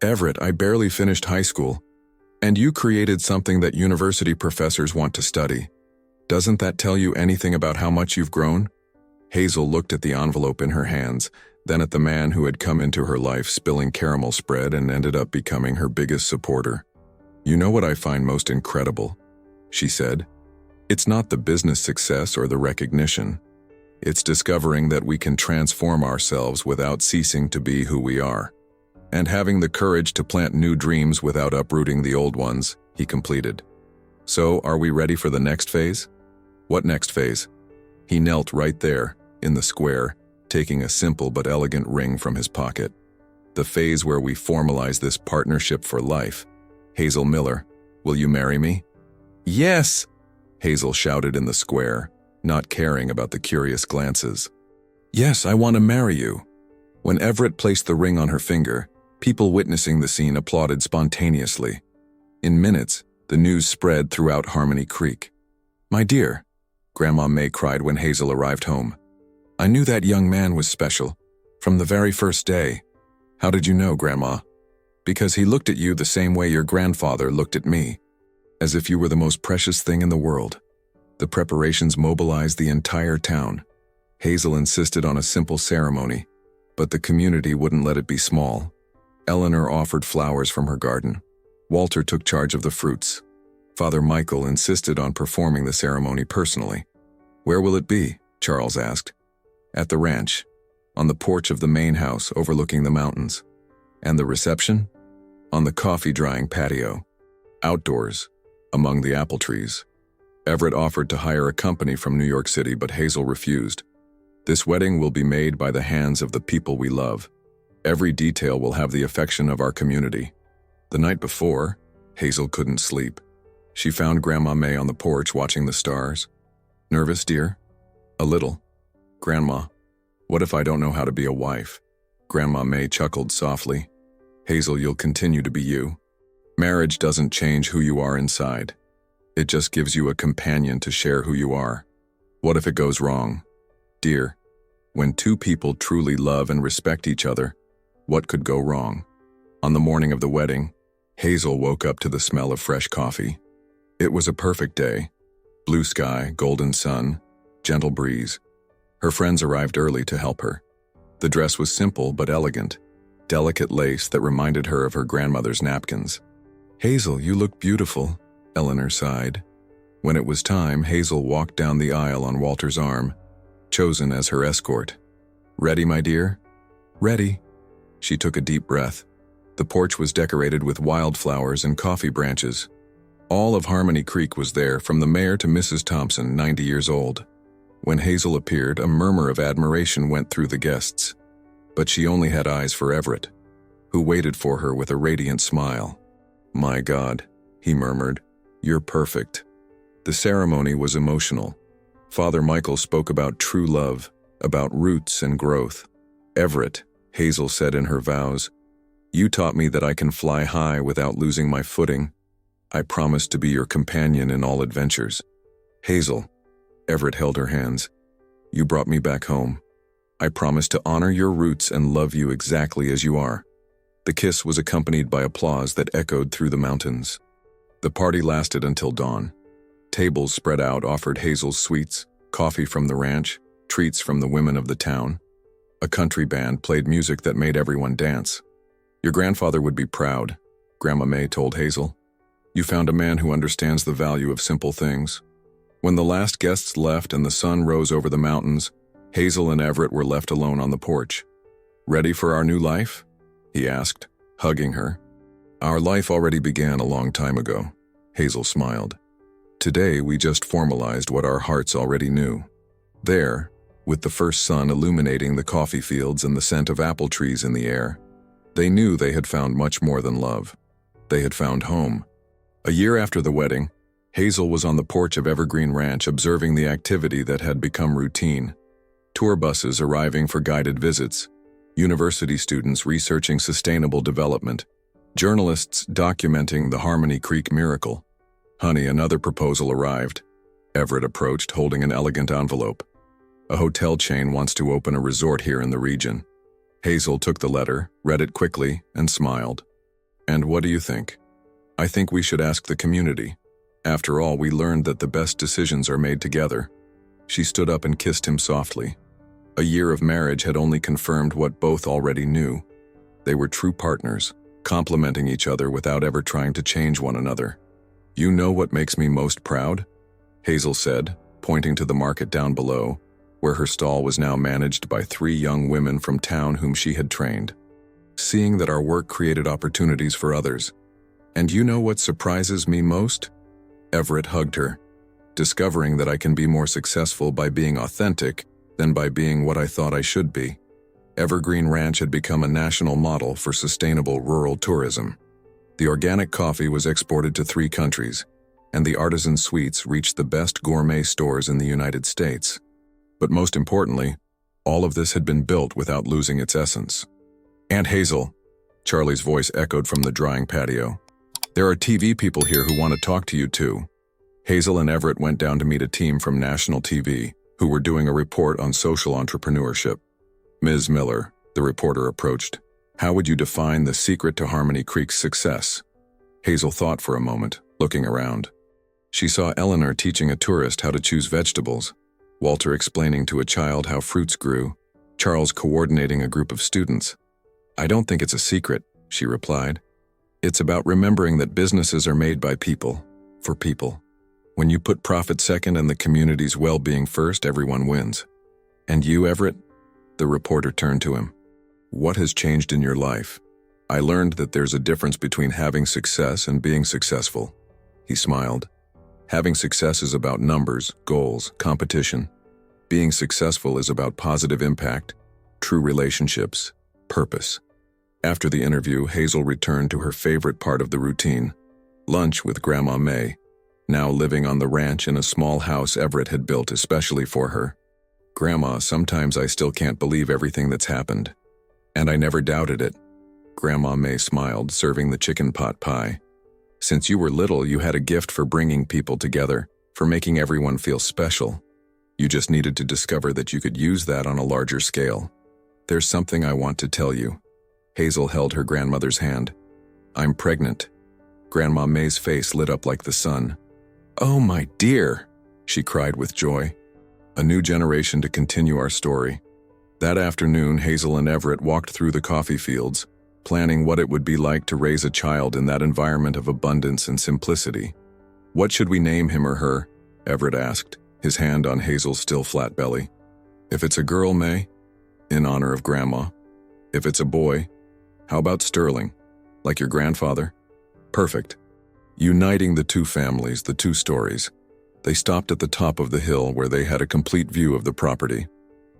"Everett, I barely finished high school. And you created something that university professors want to study. Doesn't that tell you anything about how much you've grown?" Hazel looked at the envelope in her hands, then at the man who had come into her life spilling caramel spread and ended up becoming her biggest supporter. "You know what I find most incredible?" she said. "It's not the business success or the recognition. It's discovering that we can transform ourselves without ceasing to be who we are. And having the courage to plant new dreams without uprooting the old ones," he completed. "So, are we ready for the next phase?" "What next phase?" He knelt right there, in the square, taking a simple but elegant ring from his pocket. The phase where we formalize this partnership for life. Hazel Miller, will you marry me? Yes, Hazel shouted in the square, not caring about the curious glances. Yes, I want to marry you. When Everett placed the ring on her finger, people witnessing the scene applauded spontaneously. In minutes, the news spread throughout Harmony Creek. My dear, Grandma May cried when Hazel arrived home. I knew that young man was special, from the very first day. How did you know, Grandma? Because he looked at you the same way your grandfather looked at me, as if you were the most precious thing in the world. The preparations mobilized the entire town. Hazel insisted on a simple ceremony, but the community wouldn't let it be small. Eleanor offered flowers from her garden. Walter took charge of the fruits. Father Michael insisted on performing the ceremony personally. Where will it be? Charles asked. At the ranch, on the porch of the main house overlooking the mountains. And the reception? On the coffee drying patio. Outdoors, among the apple trees. Everett offered to hire a company from New York City, but Hazel refused. This wedding will be made by the hands of the people we love. Every detail will have the affection of our community. The night before, Hazel couldn't sleep. She found Grandma May on the porch watching the stars. Nervous, dear? A little. Grandma, what if I don't know how to be a wife? Grandma May chuckled softly. Hazel, you'll continue to be you. Marriage doesn't change who you are inside. It just gives you a companion to share who you are. What if it goes wrong? Dear, when two people truly love and respect each other, what could go wrong? On the morning of the wedding, Hazel woke up to the smell of fresh coffee. It was a perfect day. Blue sky, golden sun, gentle breeze. Her friends arrived early to help her. The dress was simple but elegant, delicate lace that reminded her of her grandmother's napkins. Hazel, you look beautiful, Eleanor sighed. When it was time, Hazel walked down the aisle on Walter's arm, chosen as her escort. Ready, my dear? Ready. She took a deep breath. The porch was decorated with wildflowers and coffee branches. All of Harmony Creek was there, from the mayor to Mrs. Thompson, 90 years old. When Hazel appeared, a murmur of admiration went through the guests. But she only had eyes for Everett, who waited for her with a radiant smile. My God, he murmured, you're perfect. The ceremony was emotional. Father Michael spoke about true love, about roots and growth. Everett, Hazel said in her vows, you taught me that I can fly high without losing my footing. I promise to be your companion in all adventures. Hazel, Everett held her hands. You brought me back home. I promise to honor your roots and love you exactly as you are. The kiss was accompanied by applause that echoed through the mountains. The party lasted until dawn. Tables spread out offered Hazel's sweets, coffee from the ranch, treats from the women of the town. A country band played music that made everyone dance. Your grandfather would be proud, Grandma May told Hazel. You found a man who understands the value of simple things. When the last guests left and the sun rose over the mountains, Hazel and Everett were left alone on the porch. Ready for our new life? He asked, hugging her. Our life already began a long time ago, Hazel smiled. Today we just formalized what our hearts already knew. There, with the first sun illuminating the coffee fields and the scent of apple trees in the air, they knew they had found much more than love. They had found home. A year after the wedding, Hazel was on the porch of Evergreen Ranch observing the activity that had become routine. Tour buses arriving for guided visits, university students researching sustainable development, journalists documenting the Harmony Creek miracle. Honey, another proposal arrived. Everett approached, holding an elegant envelope. A hotel chain wants to open a resort here in the region. Hazel took the letter, read it quickly, and smiled. And what do you think? I think we should ask the community. After all, we learned that the best decisions are made together. She stood up and kissed him softly. A year of marriage had only confirmed what both already knew. They were true partners, complementing each other without ever trying to change one another. You know what makes me most proud? Hazel said, pointing to the market down below, where her stall was now managed by 3 young women from town whom she had trained. Seeing that our work created opportunities for others. And you know what surprises me most? Everett hugged her. Discovering that I can be more successful by being authentic, then by being what I thought I should be. Evergreen Ranch had become a national model for sustainable rural tourism. The organic coffee was exported to 3 countries, and the artisan sweets reached the best gourmet stores in the United States. But most importantly, all of this had been built without losing its essence. "Aunt Hazel," Charlie's voice echoed from the drying patio. "There are TV people here who want to talk to you too." Hazel and Everett went down to meet a team from national TV, who were doing a report on social entrepreneurship. "Ms. Miller," the reporter approached, "how would you define the secret to Harmony Creek's success?" Hazel thought for a moment, looking around. She saw Eleanor teaching a tourist how to choose vegetables, Walter explaining to a child how fruits grew, Charles coordinating a group of students. "I don't think it's a secret," she replied. "It's about remembering that businesses are made by people, for people. When you put profit second and the community's well-being first, everyone wins." "And you, Everett?" The reporter turned to him. "What has changed in your life?" "I learned that there's a difference between having success and being successful." He smiled. "Having success is about numbers, goals, competition. Being successful is about positive impact, true relationships, purpose." After the interview, Hazel returned to her favorite part of the routine, lunch with Grandma May, now living on the ranch in a small house Everett had built especially for her. "Grandma, sometimes I still can't believe everything that's happened. And I never doubted it." Grandma May smiled, serving the chicken pot pie. "Since you were little, you had a gift for bringing people together, for making everyone feel special. You just needed to discover that you could use that on a larger scale. There's something I want to tell you." Hazel held her grandmother's hand. "I'm pregnant." Grandma May's face lit up like the sun. "Oh, my dear," she cried with joy. A new generation to continue our story. That afternoon, Hazel and Everett walked through the coffee fields, planning what it would be like to raise a child in that environment of abundance and simplicity. "What should we name him or her?" Everett asked, his hand on Hazel's still flat belly. "If it's a girl, May, in honor of Grandma. If it's a boy, how about Sterling, like your grandfather?" "Perfect." Uniting the 2 families, the 2 stories. They stopped at the top of the hill where they had a complete view of the property.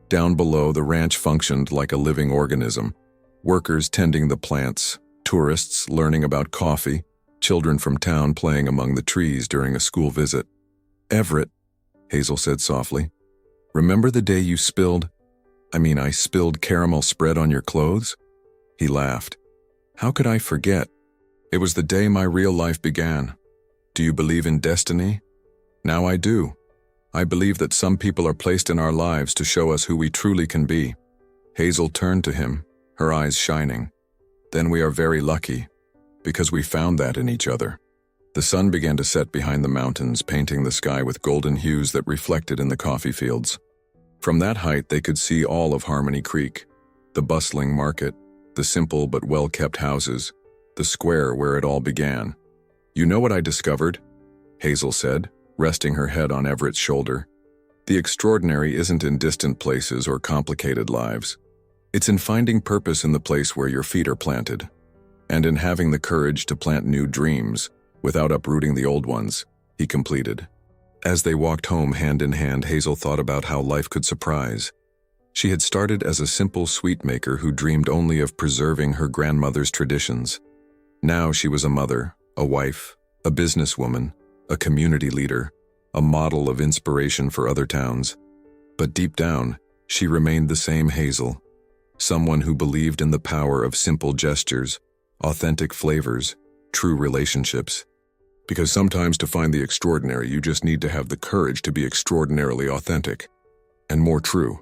Down below, the ranch functioned like a living organism. Workers tending the plants, tourists learning about coffee, children from town playing among the trees during a school visit. "Everett," Hazel said softly, "remember the day you I spilled caramel spread on your clothes?" He laughed. "How could I forget? It was the day my real life began. Do you believe in destiny?" "Now I do. I believe that some people are placed in our lives to show us who we truly can be." Hazel turned to him, her eyes shining. "Then we are very lucky, because we found that in each other." The sun began to set behind the mountains, painting the sky with golden hues that reflected in the coffee fields. From that height, they could see all of Harmony Creek, the bustling market, the simple but well-kept houses, the square where it all began. "You know what I discovered?" Hazel said, resting her head on Everett's shoulder. "The extraordinary isn't in distant places or complicated lives. It's in finding purpose in the place where your feet are planted, and in having the courage to plant new dreams without uprooting the old ones," he completed. As they walked home hand in hand, Hazel thought about how life could surprise. She had started as a simple sweet maker who dreamed only of preserving her grandmother's traditions. Now she was a mother, a wife, a businesswoman, a community leader, a model of inspiration for other towns. But deep down, she remained the same Hazel, someone who believed in the power of simple gestures, authentic flavors, true relationships. Because sometimes to find the extraordinary, you just need to have the courage to be extraordinarily authentic and more true.